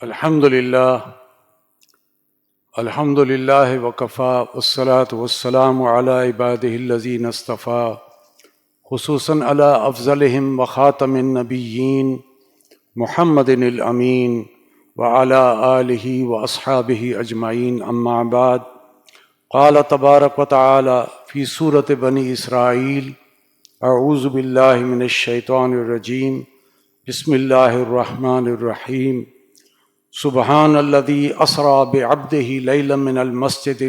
الحمد للہ وکفا والصلاة والسلام علی عبادہ الذین اصطفیٰ خصوصاً علی افضلہم وخاتم النبیین محمد الامین وعلی آلہ واصحابہ اجمعین اما بعد قال تبارک وتعالی فی سورۃ بنی اسرائیل اعوذ باللہ من الشیطان الرجیم بسم اللہ الرحمن الرحیم سبحان الذی اسری بعبدہ لیلا من المسجد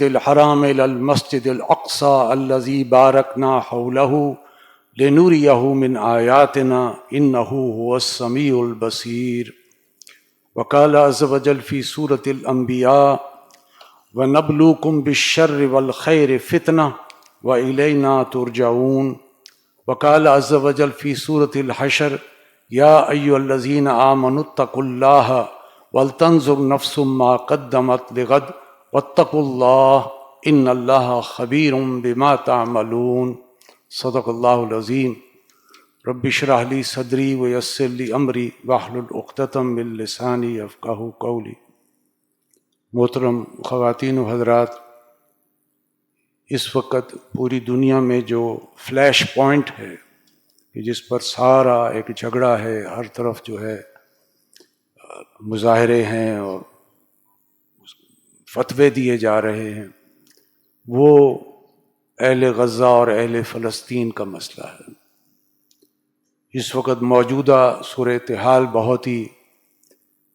الحرام الی المسجد الاقصی الذی بارکنا حولہ لنریہ من آیاتنا انہ هو السمیع البصیر وقال عز وجل فی سورۃ الانبیاء وَنَبْلُوكُمْ بِالشَّرِّ وَالْخَيْرِ فِتْنَةً وَإِلَيْنَا تُرْجَعُونَ وقال عز وجل فی سورۃ الحشر یا ایھا الذین آمنوا اتقوا اللہ ولتنظر نفس ما قدمت لغد واتقوا اللہ ان اللہ خبیر بما تعملون صدق اللہ العظیم رب اشرح لی صدری ویسر لی امری واحلل عقدۃ من لسانی یفقہوا قولی۔ محترم خواتین و حضرات، اس وقت پوری دنیا میں جو فلیش پوائنٹ ہے کہ جس پر سارا ایک جھگڑا ہے، ہر طرف جو ہے مظاہرے ہیں اور فتوے دیے جا رہے ہیں، وہ اہل غزہ اور اہل فلسطین کا مسئلہ ہے۔ اس وقت موجودہ صورتحال بہت ہی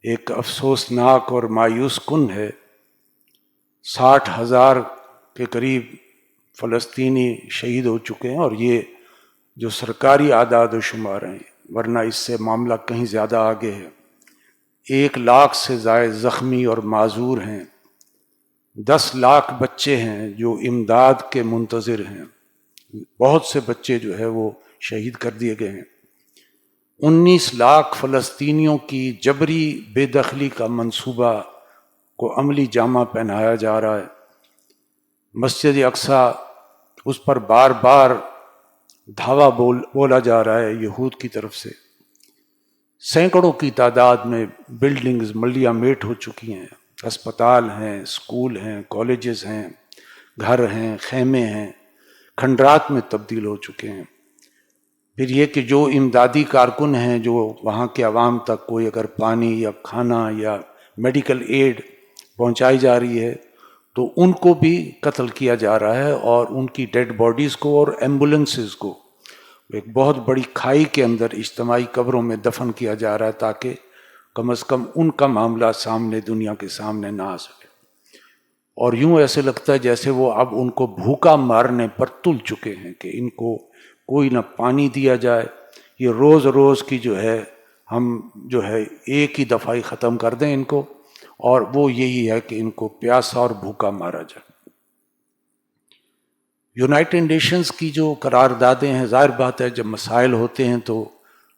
ایک افسوسناک اور مایوس کن ہے۔ 60,000 کے قریب فلسطینی شہید ہو چکے ہیں، اور یہ جو سرکاری اعداد و شمار ہیں، ورنہ اس سے معاملہ کہیں زیادہ آگے ہے۔ 1 لاکھ سے زائد زخمی اور معذور ہیں، 10 لاکھ بچے ہیں جو امداد کے منتظر ہیں، بہت سے بچے جو ہے وہ شہید کر دیے گئے ہیں۔ 19 لاکھ فلسطینیوں کی جبری بے دخلی کا منصوبہ کو عملی جامہ پہنایا جا رہا ہے۔ مسجد اقصیٰ، اس پر بار بار دھاوا بولا جا رہا ہے یہود کی طرف سے۔ سینکڑوں کی تعداد میں بلڈنگز ملیا میٹ ہو چکی ہیں، ہسپتال ہیں، اسکول ہیں، کالجز ہیں، گھر ہیں، خیمے ہیں، کھنڈرات میں تبدیل ہو چکے ہیں۔ پھر یہ کہ جو امدادی کارکن ہیں، جو وہاں کے عوام تک کوئی اگر پانی یا کھانا یا میڈیکل ایڈ پہنچائی جا رہی ہے تو ان کو بھی قتل کیا جا رہا ہے، اور ان کی ڈیڈ باڈیز کو اور ایمبولنسز کو ایک بہت بڑی کھائی کے اندر اجتماعی قبروں میں دفن کیا جا رہا ہے، تاکہ کم از کم ان کا معاملہ سامنے دنیا کے سامنے نہ آ سکے۔ اور یوں ایسے لگتا ہے جیسے وہ اب ان کو بھوکا مارنے پر تل چکے ہیں کہ ان کو کوئی نہ پانی دیا جائے، یہ روز روز کی جو ہے ہم جو ہے ایک ہی دفعہ ہی ختم کر دیں ان کو، اور وہ یہی ہے کہ ان کو پیاسا اور بھوکا مارا جائے۔ یونائٹڈ نیشنز کی جو قراردادیں ہیں، ظاہر بات ہے جب مسائل ہوتے ہیں تو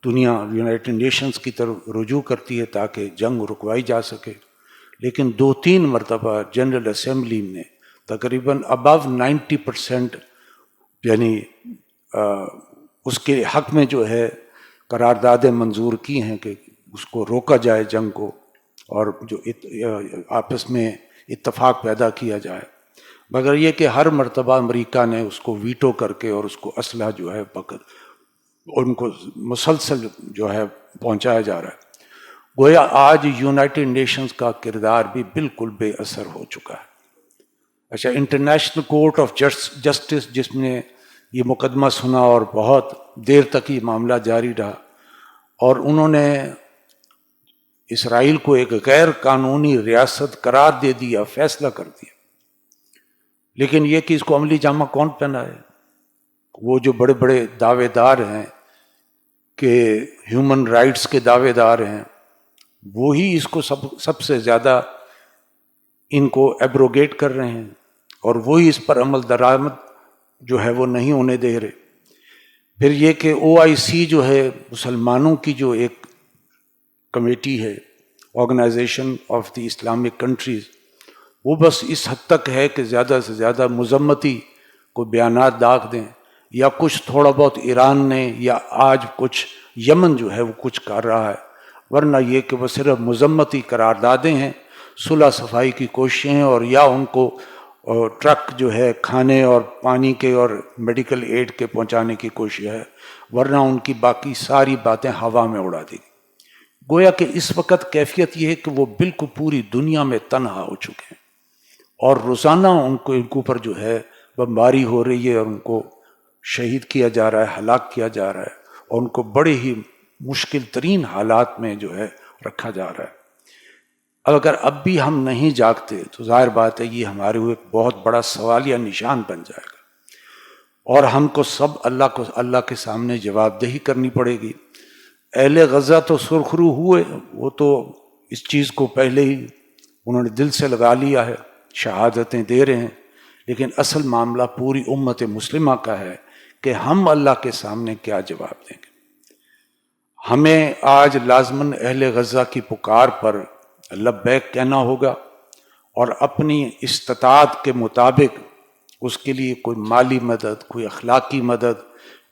دنیا یونائٹڈ نیشنز کی طرف رجوع کرتی ہے تاکہ جنگ رکوائی جا سکے، لیکن 2-3 مرتبہ جنرل اسمبلی میں تقریباً above 90% یعنی اس کے حق میں جو ہے قراردادیں منظور کی ہیں کہ اس کو روکا جائے جنگ کو، اور جو آپس میں اتفاق پیدا کیا جائے، مگر یہ کہ ہر مرتبہ امریکہ نے اس کو ویٹو کر کے اور اس کو اسلحہ جو ہے ان کو مسلسل جو ہے پہنچایا جا رہا ہے۔ گویا آج یونائٹڈ نیشنز کا کردار بھی بالکل بے اثر ہو چکا ہے۔ اچھا، انٹرنیشنل کورٹ آف جسٹس جس نے یہ مقدمہ سنا اور بہت دیر تک یہ معاملہ جاری رہا، اور انہوں نے اسرائیل کو ایک غیر قانونی ریاست قرار دے دیا، فیصلہ کر دیا، لیکن یہ کہ اس کو عملی جامہ کون پہنائے؟ وہ جو بڑے بڑے دعوے دار ہیں کہ ہیومن رائٹس کے دعوے دار ہیں، وہی اس کو سب سے زیادہ ان کو ایبروگیٹ کر رہے ہیں، اور وہی اس پر عمل درآمد جو ہے وہ نہیں ہونے دے رہے۔ پھر یہ کہ OIC جو ہے مسلمانوں کی جو ایک کمیٹی ہے، organization of the Islamic countries, وہ بس اس حد تک ہے کہ زیادہ سے زیادہ مذمتی کو بیانات داغ دیں، یا کچھ تھوڑا بہت ایران نے، یا آج کچھ یمن جو ہے وہ کچھ کر رہا ہے، ورنہ یہ کہ وہ صرف مذمتی قراردادیں ہیں، صلح صفائی کی کوششیں ہیں، اور یا ان کو ٹرک جو ہے کھانے اور پانی کے اور میڈیکل ایڈ کے پہنچانے کی کوشش ہے، ورنہ ان کی باقی ساری باتیں ہوا میں اڑا دی گئی۔ گویا کہ اس وقت کیفیت یہ ہے کہ وہ بالکل پوری دنیا میں تنہا ہو چکے ہیں، اور روزانہ ان کے اوپر جو ہے بمباری ہو رہی ہے، اور ان کو شہید کیا جا رہا ہے، ہلاک کیا جا رہا ہے، اور ان کو بڑے ہی مشکل ترین حالات میں جو ہے رکھا جا رہا ہے۔ اگر اب بھی ہم نہیں جاگتے تو ظاہر بات ہے یہ ہمارے ہوئے ایک بہت بڑا سوالیہ نشان بن جائے گا، اور ہم کو سب اللہ کے سامنے جواب دہی کرنی پڑے گی۔ اہل غزہ تو سرخرو ہوئے، وہ تو اس چیز کو پہلے ہی انہوں نے دل سے لگا لیا ہے، شہادتیں دے رہے ہیں، لیکن اصل معاملہ پوری امت مسلمہ کا ہے کہ ہم اللہ کے سامنے کیا جواب دیں گے۔ ہمیں آج لازماً اہل غزہ کی پکار پر لبیک کہنا ہوگا، اور اپنی استطاعت کے مطابق اس کے لیے کوئی مالی مدد، کوئی اخلاقی مدد،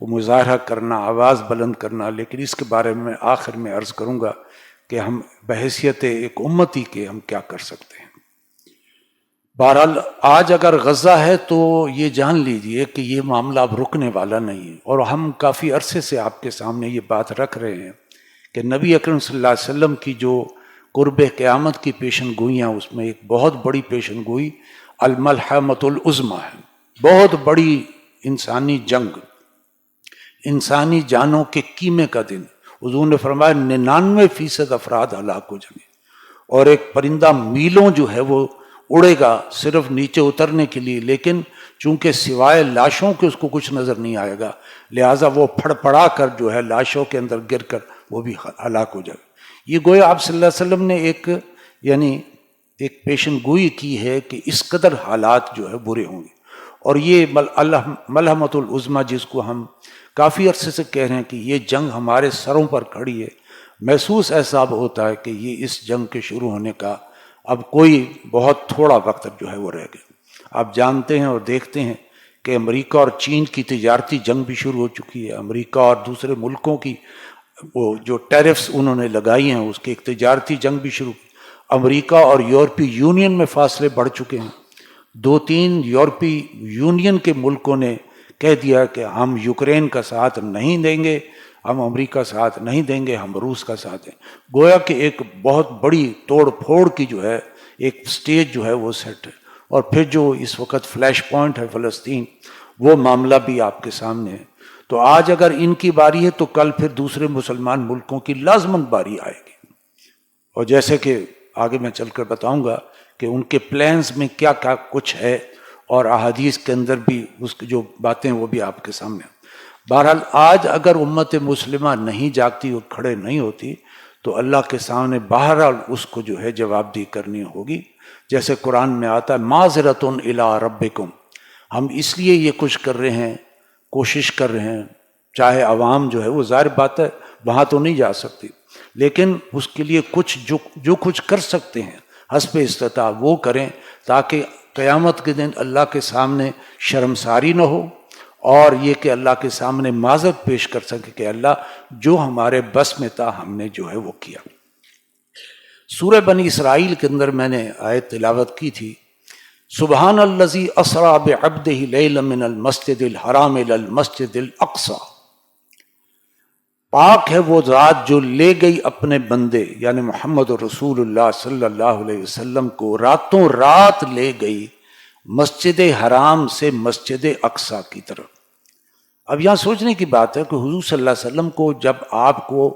وہ مظاہرہ کرنا، آواز بلند کرنا، لیکن اس کے بارے میں آخر میں عرض کروں گا کہ ہم بحیثیت ایک امتی کے ہم کیا کر سکتے ہیں۔ بہرحال آج اگر غزہ ہے تو یہ جان لیجئے کہ یہ معاملہ اب رکنے والا نہیں ہے، اور ہم کافی عرصے سے آپ کے سامنے یہ بات رکھ رہے ہیں کہ نبی اکرم صلی اللہ علیہ وسلم کی جو قرب قیامت کی پیشن گوئیاں، اس میں ایک بہت بڑی پیشن گوئی الملحمۃ العظمیٰ ہے، بہت بڑی انسانی جنگ، انسانی جانوں کے قیمے کا دن۔ حضور نے فرمایا 99% افراد ہلاک ہو جائیں گے، اور ایک پرندہ میلوں جو ہے وہ اڑے گا صرف نیچے اترنے کے لیے، لیکن چونکہ سوائے لاشوں کے اس کو کچھ نظر نہیں آئے گا، لہٰذا وہ پھڑ پڑا کر جو ہے لاشوں کے اندر گر کر وہ بھی ہلاک ہو جائے گا۔ یہ گویا آپ صلی اللہ علیہ وسلم نے ایک پیشن گوئی کی ہے کہ اس قدر حالات جو ہے برے ہوں گے، اور یہ ملحمۃ العظمیٰ جس کو ہم کافی عرصے سے کہہ رہے ہیں کہ یہ جنگ ہمارے سروں پر کھڑی ہے، محسوس ایسا اب ہوتا ہے کہ یہ اس جنگ کے شروع ہونے کا اب کوئی بہت تھوڑا وقت جو ہے وہ رہ گیا۔ آپ جانتے ہیں اور دیکھتے ہیں کہ امریکہ اور چین کی تجارتی جنگ بھی شروع ہو چکی ہے، امریکہ اور دوسرے ملکوں کی وہ جو ٹیرفز انہوں نے لگائی ہیں اس کی ایک تجارتی جنگ بھی شروع کی۔ امریکہ اور یورپی یونین میں فاصلے بڑھ چکے ہیں، 2-3 یورپی یونین کے ملکوں نے کہہ دیا کہ ہم یوکرین کا ساتھ نہیں دیں گے، ہم امریکہ ساتھ نہیں دیں گے، ہم روس کا ساتھ دیں۔ گویا کہ ایک بہت بڑی توڑ پھوڑ کی جو ہے ایک سٹیج جو ہے وہ سیٹ ہے، اور پھر جو اس وقت فلیش پوائنٹ ہے فلسطین، وہ معاملہ بھی آپ کے سامنے ہے۔ تو آج اگر ان کی باری ہے تو کل پھر دوسرے مسلمان ملکوں کی لازماً باری آئے گی، اور جیسے کہ آگے میں چل کر بتاؤں گا کہ ان کے پلانز میں کیا کیا کچھ ہے، اور احادیث کے اندر بھی اس کی جو باتیں وہ بھی آپ کے سامنے ہیں۔ بہرحال آج اگر امت مسلمہ نہیں جاگتی اور کھڑے نہیں ہوتی تو اللہ کے سامنے بہرحال اس کو جو ہے جواب دہی کرنی ہوگی، جیسے قرآن میں آتا ہے معذرۃ الی ربکم، ہم اس لیے یہ کچھ کر رہے ہیں، کوشش کر رہے ہیں، چاہے عوام جو ہے وہ ظاہر بات ہے وہاں تو نہیں جا سکتی، لیکن اس کے لیے کچھ جو کچھ کر سکتے ہیں حسب استطاعت وہ کریں، تاکہ قیامت کے دن اللہ کے سامنے شرمساری نہ ہو، اور یہ کہ اللہ کے سامنے معذرت پیش کر سکے کہ اللہ جو ہمارے بس میں تھا ہم نے جو ہے وہ کیا۔ سورہ بنی اسرائیل کے اندر میں نے آیت تلاوت کی تھی، سبحان الذی اسریٰ بعبدہ لیلا من المسجد الحرام الی المسجد الاقصی، پاک ہے وہ ذات جو لے گئی اپنے بندے یعنی محمد رسول اللہ صلی اللہ علیہ وسلم کو راتوں رات لے گئی مسجد حرام سے مسجد اقصی کی طرف۔ اب یہاں سوچنے کی بات ہے کہ حضور صلی اللہ علیہ وسلم کو جب آپ کو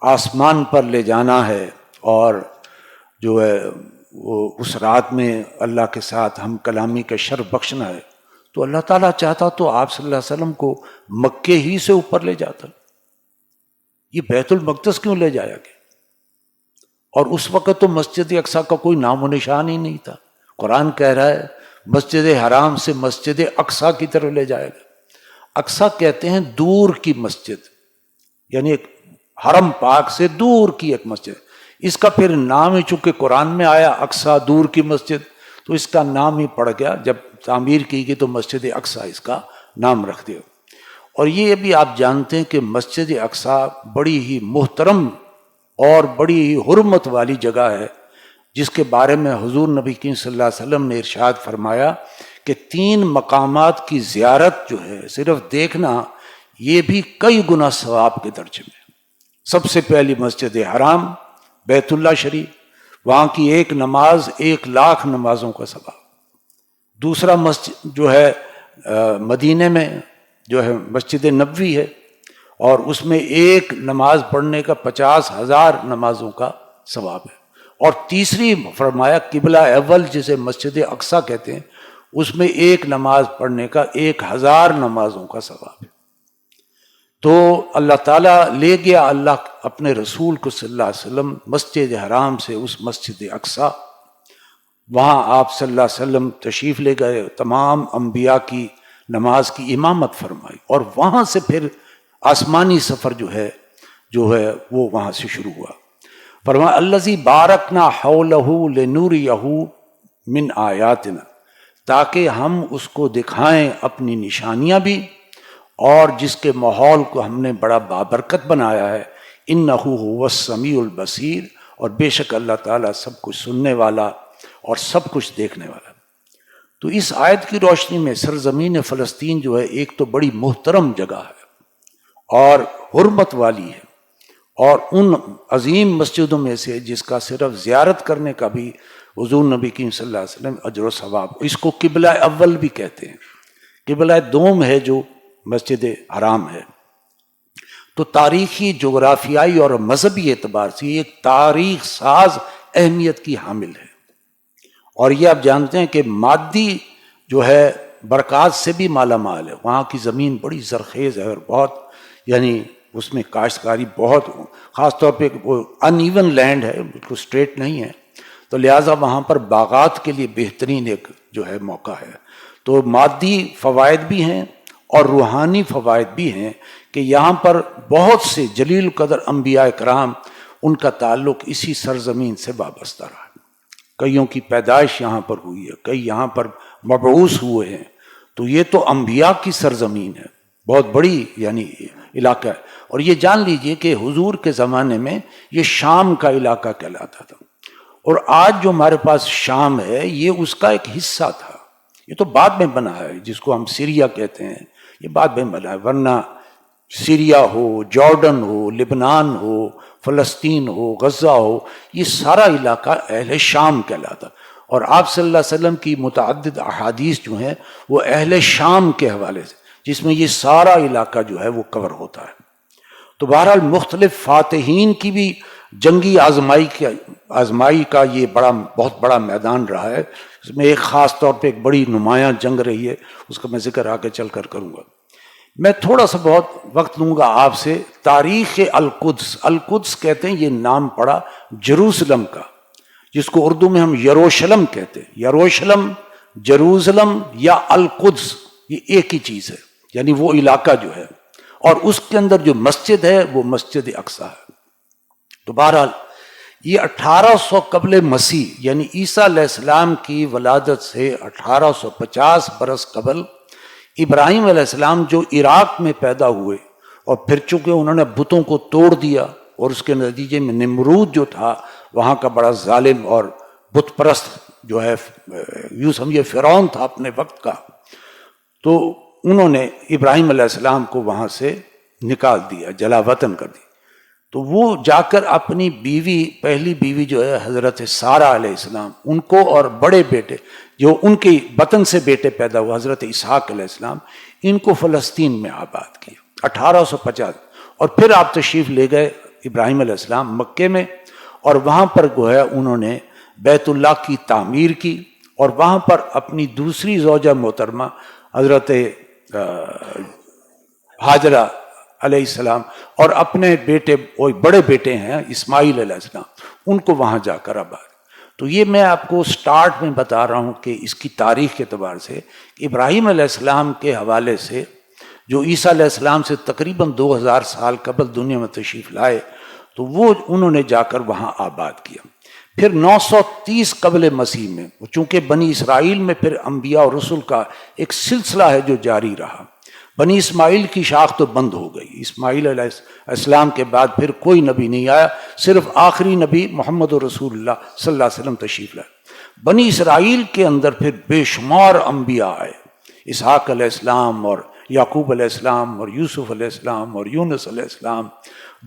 آسمان پر لے جانا ہے اور جو ہے وہ اس رات میں اللہ کے ساتھ ہم کلامی کا شرف بخشنا ہے، تو اللہ تعالیٰ چاہتا تو آپ صلی اللہ علیہ وسلم کو مکے ہی سے اوپر لے جاتا، یہ بیت المقدس کیوں لے جایا گیا؟ اور اس وقت تو مسجد اقصی کا کوئی نام و نشان ہی نہیں تھا۔ قرآن کہہ رہا ہے مسجد حرام سے مسجد اقصی کی طرف لے جائے گا۔ اقصی کہتے ہیں دور کی مسجد، یعنی ایک حرم پاک سے دور کی ایک مسجد، اس کا پھر نام ہی چونکہ قرآن میں آیا اقصی دور کی مسجد، تو اس کا نام ہی پڑ گیا، جب تعمیر کی گئی تو مسجد اقصی اس کا نام رکھ دیا۔ اور یہ بھی آپ جانتے ہیں کہ مسجد اقصی بڑی ہی محترم اور بڑی ہی حرمت والی جگہ ہے، جس کے بارے میں حضور نبی کریم صلی اللہ علیہ وسلم نے ارشاد فرمایا کہ 3 مقامات کی زیارت جو ہے صرف دیکھنا یہ بھی کئی گنا ثواب کے درجے میں۔ سب سے پہلی مسجد حرام بیت اللہ شریف، وہاں کی ایک نماز 1,00,000 نمازوں کا ثواب۔ دوسرا مسجد جو ہے مدینے میں جو ہے مسجد نبوی ہے، اور اس میں ایک نماز پڑھنے کا 50,000 نمازوں کا ثواب ہے۔ اور تیسری فرمایا قبلہ اول جسے مسجد اقصی کہتے ہیں، اس میں ایک نماز پڑھنے کا 1,000 نمازوں کا ثواب ہے۔ تو اللہ تعالیٰ لے گیا اللہ اپنے رسول کو صلی اللہ علیہ وسلم مسجد حرام سے اس مسجد اقصی، وہاں آپ صلی اللہ علیہ وسلم تشریف لے گئے، تمام انبیاء کی نماز کی امامت فرمائی، اور وہاں سے پھر آسمانی سفر جو ہے وہ وہاں سے شروع ہوا۔ فرمایا الذی بارکنا حولہ لنوریہ من آیاتنا، تاکہ ہم اس کو دکھائیں اپنی نشانیاں بھی، اور جس کے ماحول کو ہم نے بڑا بابرکت بنایا ہے۔ انہ هو السمیع البصیر، اور بے شک اللہ تعالیٰ سب کچھ سننے والا اور سب کچھ دیکھنے والا۔ تو اس آیت کی روشنی میں سرزمین فلسطین جو ہے ایک تو بڑی محترم جگہ ہے اور حرمت والی ہے، اور ان عظیم مسجدوں میں سے جس کا صرف زیارت کرنے کا بھی حضور نبی کریم صلی اللہ علیہ وسلم اجر و ثواب۔ اس کو قبلہ اول بھی کہتے ہیں، قبلہ دوم ہے جو مسجد حرام ہے۔ تو تاریخی، جغرافیائی اور مذہبی اعتبار سے یہ ایک تاریخ ساز اہمیت کی حامل ہے، اور یہ آپ جانتے ہیں کہ مادی جو ہے برکات سے بھی مالا مال ہے۔ وہاں کی زمین بڑی زرخیز ہے اور بہت یعنی اس میں کاشتکاری بہت، خاص طور پہ وہ ان ایون لینڈ ہے، بالکل اسٹریٹ نہیں ہے، تو لہٰذا وہاں پر باغات کے لیے بہترین ایک جو ہے موقع ہے۔ تو مادی فوائد بھی ہیں اور روحانی فوائد بھی ہیں کہ یہاں پر بہت سے جلیل قدر انبیاء کرام ان کا تعلق اسی سرزمین سے وابستہ رہا۔ کئیوں کی پیدائش یہاں پر ہوئی ہے، کئی یہاں پر مبعوث ہوئے ہیں۔ تو یہ تو انبیاء کی سرزمین ہے، بہت بڑی یعنی علاقہ ہے۔ اور یہ جان لیجئے کہ حضور کے زمانے میں یہ شام کا علاقہ کہلاتا تھا، اور آج جو ہمارے پاس شام ہے یہ اس کا ایک حصہ تھا۔ یہ تو بعد میں بنا ہے، جس کو ہم سیریا کہتے ہیں، یہ بعد میں بنا ہے، ورنہ سیریا ہو، جارڈن ہو، لبنان ہو، فلسطین ہو، غزہ ہو، یہ سارا علاقہ اہل شام کہلاتا۔ اور آپ صلی اللہ علیہ وسلم کی متعدد احادیث جو ہیں وہ اہل شام کے حوالے سے، جس میں یہ سارا علاقہ جو ہے وہ کور ہوتا ہے۔ تو بہرحال مختلف فاتحین کی بھی جنگی آزمائی کا یہ بہت بڑا میدان رہا ہے۔ اس میں ایک خاص طور پہ ایک بڑی نمایاں جنگ رہی ہے، اس کا میں ذکر آگے چل کر کروں گا۔ میں تھوڑا سا بہت وقت لوں گا آپ سے تاریخ القدس۔ القدس کہتے ہیں، یہ نام پڑا جروسلم کا، جس کو اردو میں ہم یروشلم کہتے ہیں۔ یروشلم، جروسلم یا القدس یہ ایک ہی چیز ہے، یعنی وہ علاقہ جو ہے، اور اس کے اندر جو مسجد ہے وہ مسجد اقصی ہے۔ تو بہرحال یہ 1800 قبل مسیح یعنی عیسیٰ علیہ السلام کی ولادت سے 1850 برس قبل ابراہیم علیہ السلام جو عراق میں پیدا ہوئے، اور پھر چونکہ انہوں نے بتوں کو توڑ دیا، اور اس کے نتیجے میں نمرود جو تھا وہاں کا بڑا ظالم اور بت پرست جو ہے، یوں سمجھے فرعون تھا اپنے وقت کا، تو انہوں نے ابراہیم علیہ السلام کو وہاں سے نکال دیا، جلا وطن کر دیا۔ تو وہ جا کر اپنی بیوی، پہلی بیوی جو ہے حضرت سارہ علیہ السلام، ان کو اور بڑے بیٹے جو ان کے بطن سے بیٹے پیدا ہوئے حضرت اسحاق علیہ السلام، ان کو فلسطین میں آباد کیا 1850۔ اور پھر آپ تشریف لے گئے ابراہیم علیہ السلام مکے میں، اور وہاں پر جو ہے انہوں نے بیت اللہ کی تعمیر کی، اور وہاں پر اپنی دوسری زوجہ محترمہ حضرت ہاجرہ علیہ السلام اور اپنے بیٹے، وہ بڑے بیٹے ہیں اسماعیل علیہ السلام، ان کو وہاں جا کر آباد۔ تو یہ میں آپ کو سٹارٹ میں بتا رہا ہوں کہ اس کی تاریخ کے اعتبار سے ابراہیم علیہ السلام کے حوالے سے جو عیسیٰ علیہ السلام سے تقریباً 2000 سال قبل دنیا میں تشریف لائے، تو وہ انہوں نے جا کر وہاں آباد کیا۔ پھر 930 قبل مسیح میں، چونکہ بنی اسرائیل میں پھر انبیاء اور رسل کا ایک سلسلہ ہے جو جاری رہا، بنی اسماعیل کی شاخ تو بند ہو گئی، اسماعیل علیہ السلام کے بعد پھر کوئی نبی نہیں آیا، صرف آخری نبی محمد رسول اللہ صلی اللہ علیہ وسلم تشریف لائے۔ بنی اسرائیل کے اندر پھر بے شمار انبیاء آئے، اسحاق علیہ السلام اور یعقوب علیہ السلام اور یوسف علیہ السلام اور یونس علیہ السلام،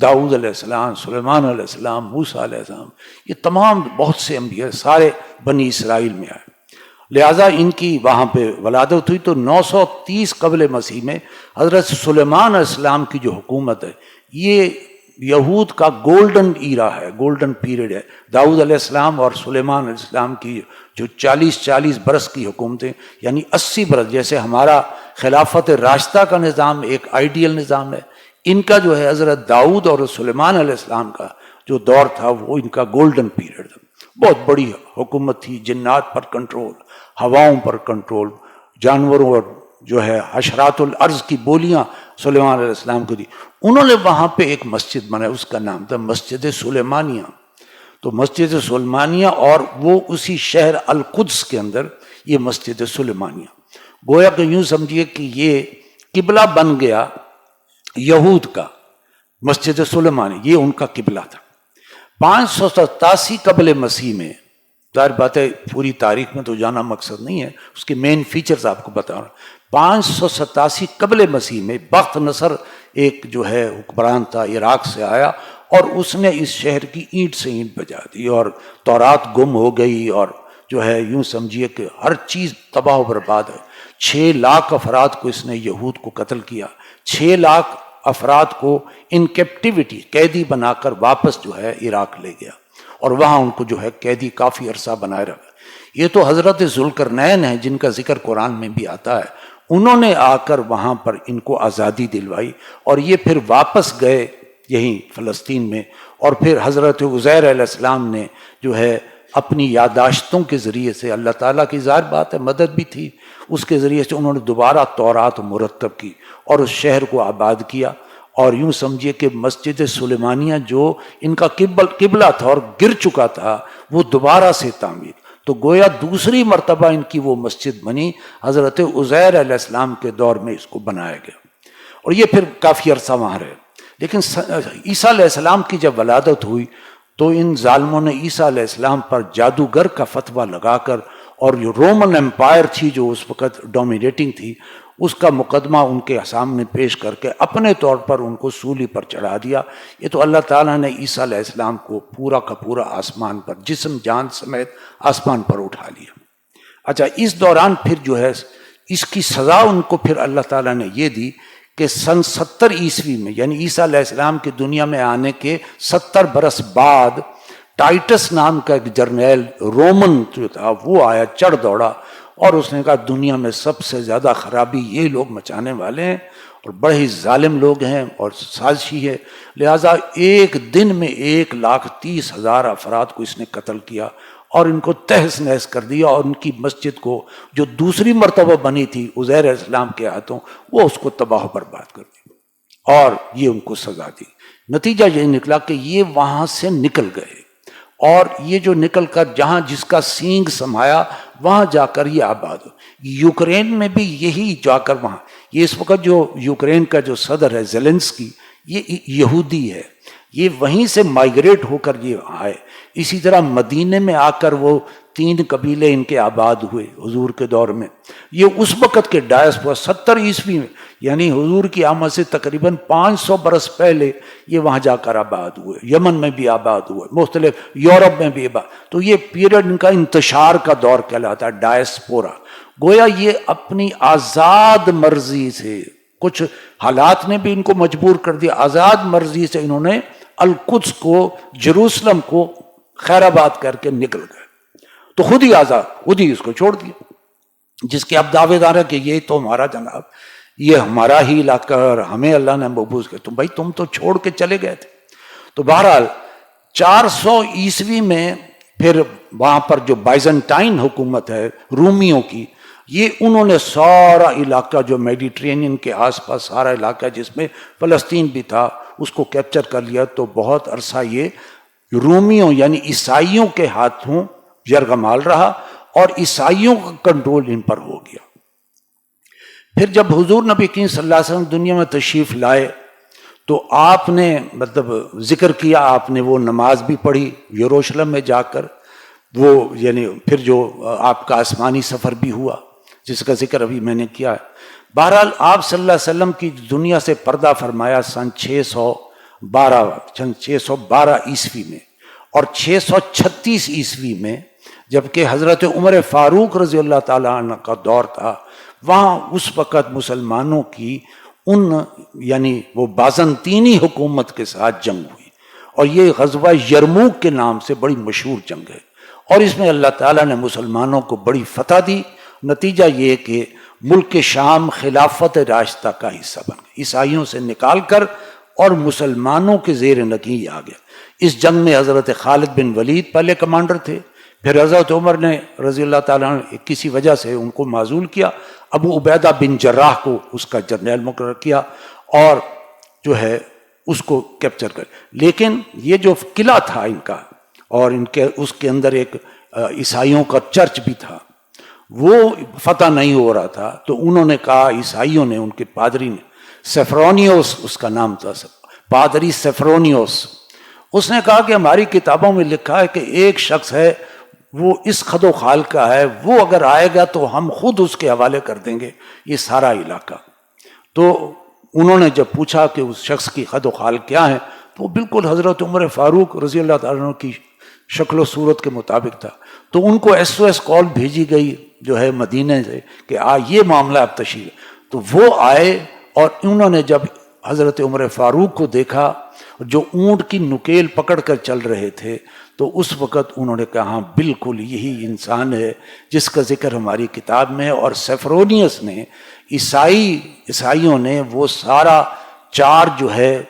داؤد علیہ السلام، سلیمان علیہ السلام، موسیٰ علیہ السلام، یہ تمام بہت سے انبیاء سارے بنی اسرائیل میں آئے۔ لہٰذا ان کی وہاں پہ ولادت ہوئی تو 930 قبل مسیح میں حضرت سلیمان علیہ السلام کی جو حکومت ہے یہ یہود کا گولڈن ایرا ہے، گولڈن پیریڈ ہے۔ داؤد علیہ السلام اور سلیمان علیہ السلام کی جو 40 برس کی حکومتیں، یعنی 80 برس، جیسے ہمارا خلافت راشدہ کا نظام ایک آئیڈیل نظام ہے، ان کا جو ہے حضرت داؤد اور سلیمان علیہ السلام کا جو دور تھا وہ ان کا گولڈن پیریڈ تھا۔ بہت بڑی حکومت تھی، جنات پر کنٹرول، ہواؤں پر کنٹرول، جانوروں اور جو ہے حشرات الارض کی بولیاں سلیمان علیہ السلام کو دی۔ انہوں نے وہاں پہ ایک مسجد بنائی، اس کا نام تھا مسجد سلیمانیہ۔ تو مسجد سلیمانیہ، اور وہ اسی شہر القدس کے اندر یہ مسجد سلیمانیہ، گویا کہ یوں سمجھیے کہ یہ قبلہ بن گیا یہود کا، مسجد سلیمانیہ یہ ان کا قبلہ تھا۔ 587 قبل مسیح میں، ظاہر بات ہے پوری تاریخ میں تو جانا مقصد نہیں ہے، اس کے مین فیچرز آپ کو بتا رہا ہوں۔ 587 قبل مسیح میں بخت نصر ایک جو ہے حکمران تھا، عراق سے آیا، اور اس نے اس شہر کی اینٹ سے اینٹ بجا دی، اور تورات گم ہو گئی، اور جو ہے یوں سمجھیے کہ ہر چیز تباہ و برباد ہے۔ 6 لاکھ افراد کو اس نے یہود کو قتل کیا، 6 لاکھ افراد کو ان کیپٹیوٹی قیدی بنا کر واپس جو ہے عراق لے گیا، اور وہاں ان کو جو ہے قیدی کافی عرصہ بنائے رکھا۔ یہ تو حضرت ذوالقرنین ہیں جن کا ذکر قرآن میں بھی آتا ہے، انہوں نے آ کر وہاں پر ان کو آزادی دلوائی، اور یہ پھر واپس گئے یہیں فلسطین میں، اور پھر حضرت عزیر علیہ السلام نے جو ہے اپنی یادداشتوں کے ذریعے سے، اللہ تعالیٰ کی ظاہر بات ہے مدد بھی تھی، اس کے ذریعے سے انہوں نے دوبارہ تورات مرتب کی اور اس شہر کو آباد کیا۔ اور یوں سمجھیے کہ مسجد سلیمانیہ جو ان کا قبلہ تھا اور گر چکا تھا، وہ دوبارہ سے تعمیر، تو گویا دوسری مرتبہ ان کی وہ مسجد بنی، حضرت عزیر علیہ السلام کے دور میں اس کو بنایا گیا، اور یہ پھر کافی عرصہ وہاں رہے۔ لیکن عیسیٰ علیہ السلام کی جب ولادت ہوئی تو ان ظالموں نے عیسیٰ علیہ السلام پر جادوگر کا فتویٰ لگا کر، اور جو رومن امپائر تھی جو اس وقت ڈومینیٹنگ تھی، اس کا مقدمہ ان کے سامنے پیش کر کے اپنے طور پر ان کو سولی پر چڑھا دیا۔ یہ تو اللہ تعالیٰ نے عیسیٰ علیہ السلام کو پورا کا پورا آسمان پر، جسم جان سمیت آسمان پر اٹھا لیا۔ اچھا، اس دوران پھر جو ہے اس کی سزا ان کو پھر اللہ تعالیٰ نے یہ دی کہ سن 70 عیسوی میں، یعنی عیسیٰ علیہ السلام کی دنیا میں آنے کے 70 برس بعد، ٹائٹس نام کا ایک جرنیل رومن جو تھا وہ آیا، چڑھ دوڑا، اور اس نے کہا دنیا میں سب سے زیادہ خرابی یہ لوگ مچانے والے ہیں، اور بڑے ہی ظالم لوگ ہیں اور سازشی ہے، لہٰذا ایک دن میں 1,30,000 افراد کو اس نے قتل کیا، اور ان کو تہس نہس کر دیا، اور ان کی مسجد کو جو دوسری مرتبہ بنی تھی عزیر علیہ السلام کے ہاتھوں، وہ اس کو تباہ و برباد کر دی، اور یہ ان کو سزا دی۔ نتیجہ یہ نکلا کہ یہ وہاں سے نکل گئے، اور یہ جو نکل کر جہاں جس کا سینگ سمایا وہاں جا کر یہ آباد ہو۔ یوکرین میں بھی یہی جا کر وہاں، یہ اس وقت جو یوکرین کا جو صدر ہے زیلنسکی، یہ یہودی ہے، یہ وہیں سے مائیگریٹ ہو کر یہ آئے۔ اسی طرح مدینے میں آ کر وہ 3 قبیلے ان کے آباد ہوئے حضور کے دور میں۔ یہ اس وقت کے ڈائسپورا 70 عیسوی میں، یعنی حضور کی آمد سے تقریباً 500 برس پہلے یہ وہاں جا کر آباد ہوئے، یمن میں بھی آباد ہوئے، مختلف یورپ میں بھی آباد۔ تو یہ پیریڈ ان کا انتشار کا دور کہلاتا ہے، ڈائسپورا۔ گویا یہ اپنی آزاد مرضی سے، کچھ حالات نے بھی ان کو مجبور کر دیا، آزاد مرضی سے انہوں نے القدس کو، جروسلم کو خیر آباد کر کے نکل گئے، تو خود ہی آزاد، خود ہی اس کو چھوڑ دیا، جس کے اب دعوے دار ہے کہ یہ تو ہمارا جناب، یہ ہمارا ہی علاقہ اور ہمیں اللہ نے مبعوث کیا۔ تو بھائی تم تو چھوڑ کے چلے گئے تھے۔ تو بہرحال 400 عیسوی میں پھر وہاں پر جو بائزنٹائن حکومت ہے رومیوں کی، یہ انہوں نے سارا علاقہ جو میڈیٹرینین کے آس پاس سارا علاقہ جس میں فلسطین بھی تھا اس کو کیپچر کر لیا۔ تو بہت عرصہ یہ رومیوں یعنی عیسائیوں کے ہاتھوں یرغمال رہا، اور عیسائیوں کا کنٹرول ان پر ہو گیا۔ پھر جب حضور نبی کریم صلی اللہ علیہ وسلم دنیا میں تشریف لائے تو آپ نے مطلب ذکر کیا، آپ نے وہ نماز بھی پڑھی یروشلم میں جا کر، وہ یعنی پھر جو آپ کا آسمانی سفر بھی ہوا جس کا ذکر ابھی میں نے کیا ہے۔ بہرحال آپ صلی اللہ علیہ وسلم کی دنیا سے پردہ فرمایا سن 612 عیسوی میں، اور 636 عیسوی میں جبکہ حضرت عمر فاروق رضی اللہ تعالیٰ عنہ کا دور تھا، وہاں اس وقت مسلمانوں کی ان یعنی وہ بازنطینی حکومت کے ساتھ جنگ ہوئی، اور یہ غزوہ یرموک کے نام سے بڑی مشہور جنگ ہے، اور اس میں اللہ تعالیٰ نے مسلمانوں کو بڑی فتح دی۔ نتیجہ یہ کہ ملک شام خلافت راشدہ کا حصہ بن گیا، عیسائیوں سے نکال کر اور مسلمانوں کے زیر نگین آ گیا۔ اس جنگ میں حضرت خالد بن ولید پہلے کمانڈر تھے، پھر حضرت عمر نے رضی اللہ تعالیٰ عنہ کسی وجہ سے ان کو معزول کیا، ابو عبیدہ بن جراح کو اس کا جرنیل مقرر کیا اور جو ہے اس کو کیپچر کر۔ لیکن یہ جو قلعہ تھا ان کا، اور ان کے اس کے اندر ایک عیسائیوں کا چرچ بھی تھا، وہ فتح نہیں ہو رہا تھا، تو انہوں نے کہا، عیسائیوں نے، ان کے پادری نے، سیفرونیوس اس کا نام تھا، پادری سیفرونیوس، اس نے کہا کہ ہماری کتابوں میں لکھا ہے کہ ایک شخص ہے وہ اس خد و خال کا ہے، وہ اگر آئے گا تو ہم خود اس کے حوالے کر دیں گے یہ سارا علاقہ۔ تو انہوں نے جب پوچھا کہ اس شخص کی خد و خال کیا ہے، تو وہ بالکل حضرت عمر فاروق رضی اللہ تعالیٰ عنہ کی شکل و صورت کے مطابق تھا۔ تو ان کو SOS کال بھیجی گئی جو ہے مدینہ سے کہ یہ معاملہ اب تشریح۔ تو وہ آئے، اور انہوں نے جب حضرت عمر فاروق کو دیکھا جو اونٹ کی نکیل پکڑ کر چل رہے تھے، تو اس وقت انہوں نے کہا ہاں بالکل یہی انسان ہے جس کا ذکر ہماری کتاب میں ہے۔ اور سیفرونیوس نے عیسائیوں نے وہ سارا چارج جو ہے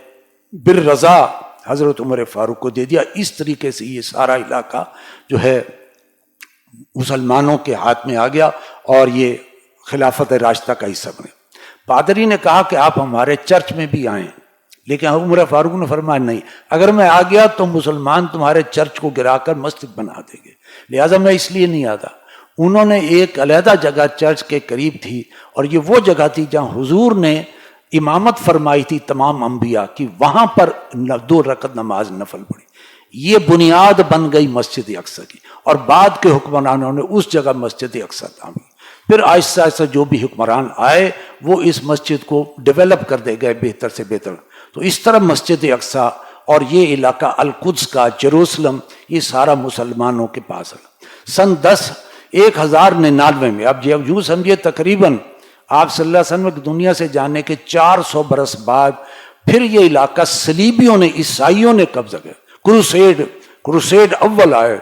بالرضا حضرت عمر فاروق کو دے دیا۔ اس طریقے سے یہ سارا علاقہ جو ہے مسلمانوں کے ہاتھ میں آ گیا اور یہ خلافت راشدہ کا حصہ بنے۔ پادری نے کہا کہ آپ ہمارے چرچ میں بھی آئیں، لیکن عمر فاروق نے فرمایا نہیں، اگر میں آ گیا تو مسلمان تمہارے چرچ کو گرا کر مسجد بنا دیں گے، لہٰذا میں اس لیے نہیں آتا۔ انہوں نے ایک علیحدہ جگہ چرچ کے قریب تھی، اور یہ وہ جگہ تھی جہاں حضور نے امامت فرمائی تھی تمام انبیاء کی، وہاں پر 2 رکعت نماز نفل پڑھی۔ یہ بنیاد بن گئی مسجد اقصی کی، اور بعد کے حکمرانوں نے اس جگہ مسجد اقصی تعمیر۔ پھر آہستہ آہستہ جو بھی حکمران آئے وہ اس مسجد کو ڈیولپ کر دے گئے بہتر سے بہتر۔ تو اس طرح مسجد اقصی اور یہ علاقہ القدس کا، جیروسلم، یہ سارا مسلمانوں کے پاس ہے۔ سن 1099 میں، اب یوں سمجھے تقریباً آپ صلی اللہ علیہ وسلم کی دنیا سے جانے کے 400 برس بعد پھر یہ علاقہ صلیبیوں نے، عیسائیوں نے قبضہ کیا۔ کروسیڈ اول آئے،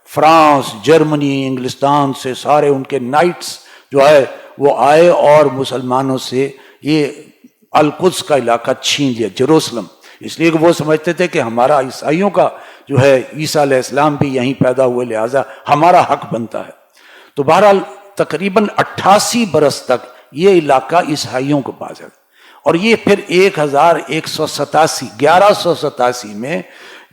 فرانس، جرمنی، انگلستان سے سارے ان کے نائٹس جو ہے وہ آئے اور مسلمانوں سے یہ القدس کا علاقہ چھین لیا، جیروسلم، اس لیے کہ وہ سمجھتے تھے کہ ہمارا عیسائیوں کا جو ہے عیسیٰ علیہ السلام بھی یہیں پیدا ہوئے، لہٰذا ہمارا حق بنتا ہے۔ تو بہرحال تقریباً 88 برس تک یہ علاقہ عیسائیوں کے پاس ہے، اور یہ پھر 1187 میں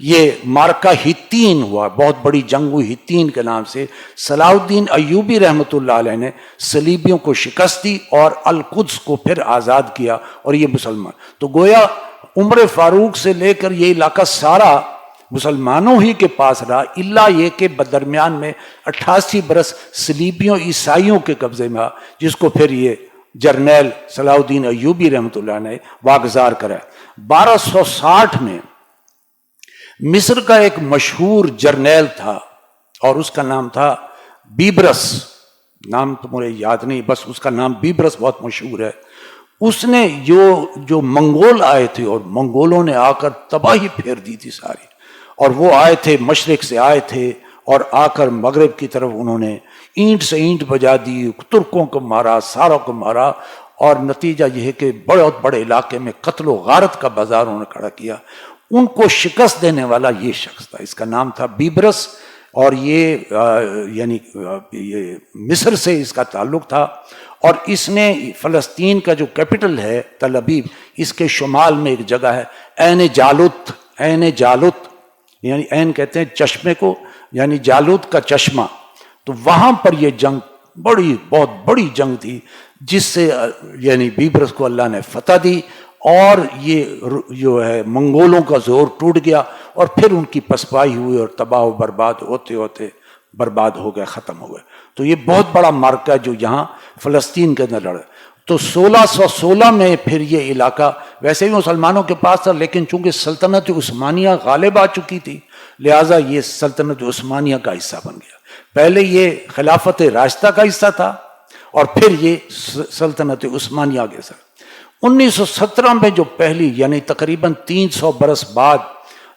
یہ مارکہ ہتین ہوا، بہت بڑی جنگ ہوئی ہتین کے نام سے۔ صلاح الدین ایوبی رحمۃ اللہ علیہ نے صلیبیوں کو شکست دی اور القدس کو پھر آزاد کیا، اور یہ مسلمان، تو گویا عمر فاروق سے لے کر یہ علاقہ سارا مسلمانوں ہی کے پاس رہا، الا یہ کہ درمیان میں 88 برس صلیبیوں عیسائیوں کے قبضے میں، جس کو پھر یہ جرنیل صلاح الدین ایوبی رحمۃ اللہ نے واگزار کرا۔ 1260 میں مصر کا ایک مشہور جرنیل تھا، اور اس کا نام تھا بیبرس، نام تو مجھے یاد نہیں، بس اس کا نام بیبرس بہت مشہور ہے۔ اس نے جو منگول آئے تھے، اور منگولوں نے آ کر تباہی پھیر دی تھی ساری، اور وہ آئے تھے مشرق سے آئے تھے، اور آ کر مغرب کی طرف انہوں نے اینٹ سے اینٹ بجا دی، ترکوں کو مارا، ساروں کو مارا، اور نتیجہ یہ ہے کہ بہت بڑے علاقے میں قتل و غارت کا بازار انہوں نے کھڑا کیا۔ ان کو شکست دینے والا یہ شخص تھا، اس کا نام تھا بیبرس، اور یہ یعنی یہ مصر سے اس کا تعلق تھا، اور اس نے فلسطین کا جو کیپٹل ہے تل ابیب، اس کے شمال میں ایک جگہ ہے عین جالوت، یعنی عین کہتے ہیں چشمے کو، یعنی جالوت کا چشمہ، تو وہاں پر یہ جنگ بہت بڑی جنگ تھی جس سے یعنی بیبرس کو اللہ نے فتح دی اور یہ جو ہے منگولوں کا زور ٹوٹ گیا اور پھر ان کی پسپائی ہوئی اور تباہ و برباد ہوتے ہوتے برباد ہو گئے، ختم ہو گئے۔ تو یہ بہت بڑا معرکہ جو یہاں فلسطین کے اندر لڑا۔ تو 1616 میں پھر یہ علاقہ ویسے ہی مسلمانوں کے پاس تھا، لیکن چونکہ سلطنت عثمانیہ غالب آ چکی تھی لہٰذا یہ سلطنت عثمانیہ کا حصہ بن گیا۔ پہلے یہ خلافت راشدہ کا حصہ تھا اور پھر یہ سلطنت عثمانیہ کے حصہ۔ 1917 میں جو پہلی یعنی تقریباً 300 برس بعد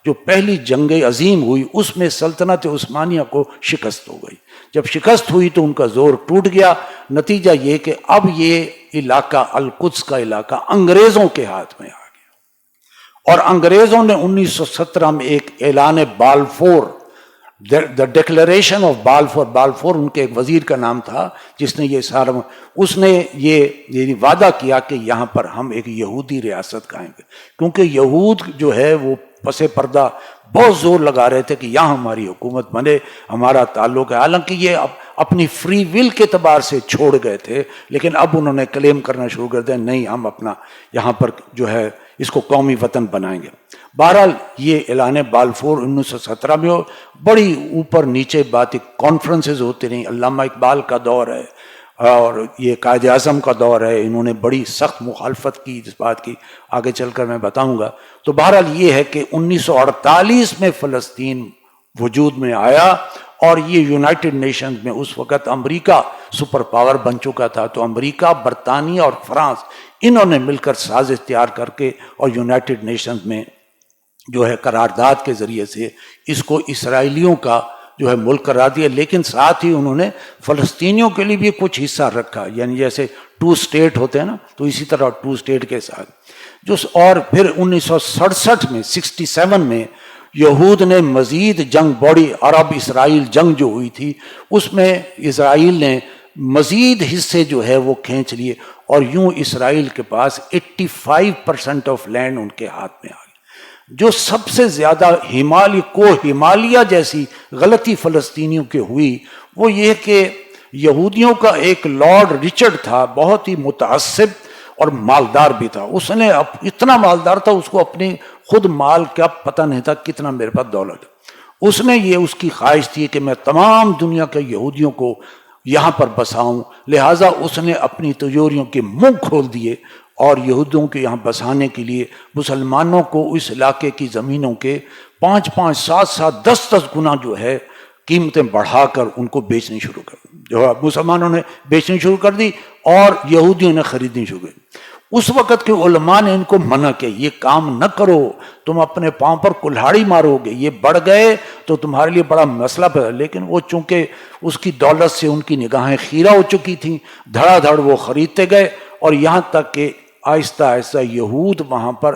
جو پہلی جنگ عظیم ہوئی اس میں سلطنت عثمانیہ کو شکست ہو گئی۔ جب شکست ہوئی تو ان کا زور ٹوٹ گیا، نتیجہ یہ کہ اب یہ علاقہ القدس کا علاقہ انگریزوں کے ہاتھ میں آ گیا، اور انگریزوں نے 1917 میں ایک اعلان Balfour, the declaration of Balfour, Balfour ان کے ایک وزیر کا نام تھا جس نے یہ سارا، اس نے یہ وعدہ کیا کہ یہاں پر ہم ایک یہودی ریاست قائم کریں، کیونکہ یہود جو ہے وہ پس پردہ بہت زور لگا رہے تھے کہ یہاں ہماری حکومت بنے، ہمارا تعلق ہے، حالانکہ یہ اپنی فری ول کے اعتبار سے چھوڑ گئے تھے، لیکن اب انہوں نے کلیم کرنا شروع کر دیا نہیں ہم اپنا یہاں پر جو ہے اس کو قومی وطن بنائیں گے۔ بہرحال یہ اعلان بالفور 1917 میں ہو، بڑی اوپر نیچے باتیں کانفرنسز ہوتی رہیں، علامہ اقبال کا دور ہے اور یہ قائد اعظم کا دور ہے، انہوں نے بڑی سخت مخالفت کی اس بات کی، آگے چل کر میں بتاؤں گا۔ تو بہرحال یہ ہے کہ 1948 میں فلسطین وجود میں آیا اور یہ یونائٹڈ نیشنز میں اس وقت امریکہ سپر پاور بن چکا تھا، تو امریکہ، برطانیہ اور فرانس انہوں نے مل کر سازش تیار کر کے اور یونائٹڈ نیشنز میں جو ہے قرارداد کے ذریعے سے اس کو اسرائیلیوں کا جو ہے ملک قرار دیا، لیکن ساتھ ہی انہوں نے فلسطینیوں کے لیے بھی کچھ حصہ رکھا، یعنی جیسے 2 اسٹیٹ ہوتے ہیں نا، تو اسی طرح 2 اسٹیٹ کے ساتھ جو، اور پھر 1967 میں 67 میں یہود نے مزید جنگ، بڑی عرب اسرائیل جنگ جو ہوئی تھی اس میں اسرائیل نے مزید حصے جو ہے وہ کھینچ لیے اور یوں اسرائیل کے پاس 85% آف لینڈ ان کے ہاتھ میں آ گئی۔ جو سب سے زیادہ ہمالیہ جیسی غلطی فلسطینیوں کے ہوئی وہ یہ کہ یہودیوں کا ایک لارڈ رچرڈ تھا، بہت ہی متعصب اور مالدار بھی تھا، اس نے اتنا مالدار تھا اس کو اپنی خود مال کا پتہ نہیں تھا کتنا میرے پاس دولت ہے، اس نے یہ اس کی خواہش تھی کہ میں تمام دنیا کے یہودیوں کو یہاں پر بساؤں، لہٰذا اس نے اپنی تجوریوں کے منہ کھول دیے اور یہودیوں کے یہاں بسانے کے لیے مسلمانوں کو اس علاقے کی زمینوں کے 5-5، 7-7، 10-10 گنا جو ہے قیمتیں بڑھا کر ان کو بیچنی شروع کر دی، جو مسلمانوں نے بیچنی شروع کر دی اور یہودیوں نے خریدنی شروع کر دی۔ اس وقت کے علماء نے ان کو منع کیا یہ کام نہ کرو، تم اپنے پاؤں پر کلہاڑی مارو گے، یہ بڑھ گئے تو تمہارے لیے بڑا مسئلہ پیدا۔ لیکن وہ چونکہ اس کی دولت سے ان کی نگاہیں خیرہ ہو چکی تھیں، دھڑا دھڑ وہ خریدتے گئے اور یہاں تک کہ آہستہ آہستہ یہود وہاں پر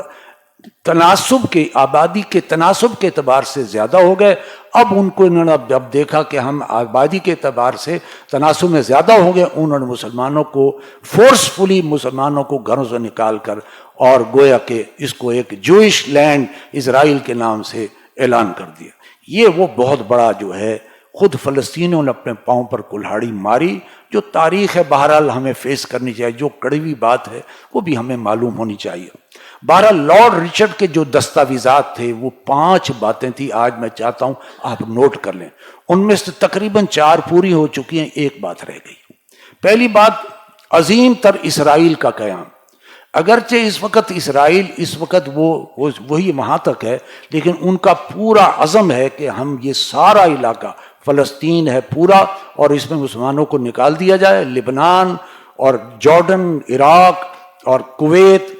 تناسب کے، آبادی کے تناسب کے اعتبار سے زیادہ ہو گئے۔ اب ان کو انہوں نے جب دیکھا کہ ہم آبادی کے اعتبار سے تناسب میں زیادہ ہو گئے، انہوں نے مسلمانوں کو فورسفلی مسلمانوں کو گھروں سے نکال کر اور گویا کہ اس کو ایک جوئش لینڈ اسرائیل کے نام سے اعلان کر دیا۔ یہ وہ بہت بڑا جو ہے خود فلسطینیوں نے اپنے پاؤں پر کلہاڑی ماری، جو تاریخ ہے بہرحال ہمیں فیس کرنی چاہیے، جو کڑوی بات ہے وہ بھی ہمیں معلوم ہونی چاہیے۔ بہرحال لارڈ رچرڈ کے جو دستاویزات تھے وہ 5 باتیں تھیں، آج میں چاہتا ہوں آپ نوٹ کر لیں، ان میں سے تقریباً 4 پوری ہو چکی ہیں، ایک بات رہ گئی۔ پہلی بات، عظیم تر اسرائیل کا قیام۔ اگرچہ اس وقت اسرائیل اس وقت وہی وہاں تک ہے، لیکن ان کا پورا عزم ہے کہ ہم یہ سارا علاقہ فلسطین ہے پورا اور اس میں مسلمانوں کو نکال دیا جائے، لبنان اور جارڈن، عراق اور کویت،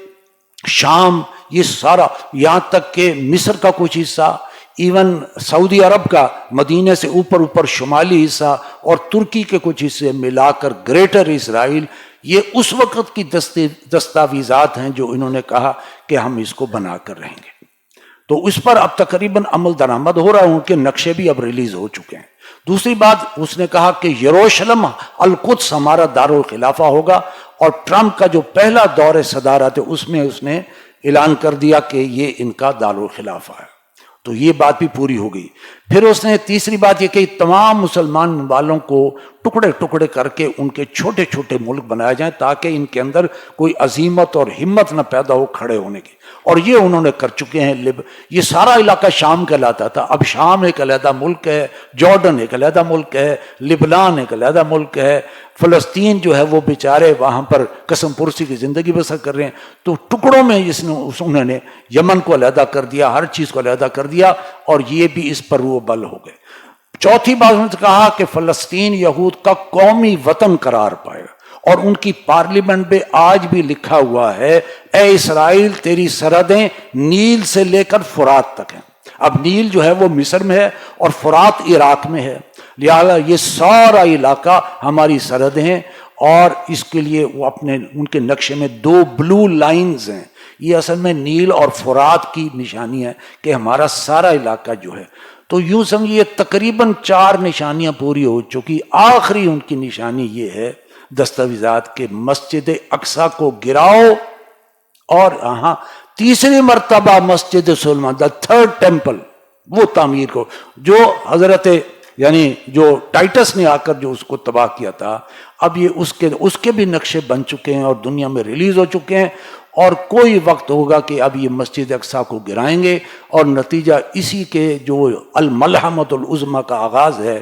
شام، یہ سارا، یہاں تک کہ مصر کا کچھ حصہ، ایون سعودی عرب کا مدینے سے اوپر شمالی حصہ اور ترکی کے کچھ حصے ملا کر گریٹر اسرائیل، یہ اس وقت کی دستاویزات ہیں جو انہوں نے کہا کہ ہم اس کو بنا کر رہیں گے۔ تو اس پر اب تقریباً عمل درآمد ہو رہا ہے، ان کے نقشے بھی اب ریلیز ہو چکے ہیں۔ دوسری بات، اس نے کہا کہ یروشلم القدس ہمارا دارالخلافہ ہوگا، اور ٹرمپ کا جو پہلا دور صدارت ہے اس میں اس نے اعلان کر دیا کہ یہ ان کا دارالخلافہ ہے، تو یہ بات بھی پوری ہو گئی۔ پھر اس نے تیسری بات یہ کہ تمام مسلمان والوں کو ٹکڑے ٹکڑے کر کے ان کے چھوٹے چھوٹے ملک بنائے جائیں تاکہ ان کے اندر کوئی عزیمت اور ہمت نہ پیدا ہو کھڑے ہونے کی، اور یہ انہوں نے کر چکے ہیں۔ یہ سارا علاقہ شام کہلاتا تھا، اب شام ایک علیحدہ ملک ہے، جارڈن ایک علیحدہ ملک ہے، لبنان ایک علیحدہ ملک ہے، فلسطین جو ہے وہ بیچارے وہاں پر قسم پرسی کی زندگی بسر کر رہے ہیں۔ تو ٹکڑوں میں انہوں نے یمن کو علیحدہ کر دیا، ہر چیز کو علیحدہ کر دیا، اور یہ بھی اس پر روح بل ہو گئے۔ چوتھی بات انہوں نے کہا کہ فلسطین یہود کا قومی وطن قرار پائے گا، اور ان کی پارلیمنٹ میں آج بھی لکھا ہوا ہے، اے اسرائیل تیری سرحدیں نیل سے لے کر فرات تک ہیں۔ اب نیل جو ہے وہ مصر میں ہے اور فرات عراق میں ہے، لہذا یہ سارا علاقہ ہماری سرحدیں ہیں، اور اس کے لیے وہ ان کے نقشے میں 2 بلو لائنز ہیں، یہ اصل میں نیل اور فرات کی نشانی ہے کہ ہمارا سارا علاقہ جو ہے۔ تو یوں سمجھیے تقریباً 4 نشانیاں پوری ہو چکی۔ آخری ان کی نشانی یہ ہے دستاویزات کے مسجد اقصی کو گراؤ، اور تیسری مرتبہ مسجد سلیمان دا 3rd ٹیمپل وہ تعمیر کو، جو حضرت یعنی جو ٹائٹس نے آ کر جو اس کو تباہ کیا تھا، اب یہ اس کے بھی نقشے بن چکے ہیں اور دنیا میں ریلیز ہو چکے ہیں، اور کوئی وقت ہوگا کہ اب یہ مسجد اقصی کو گرائیں گے، اور نتیجہ اسی کے جو الملحمۃ العظمیٰ کا آغاز ہے،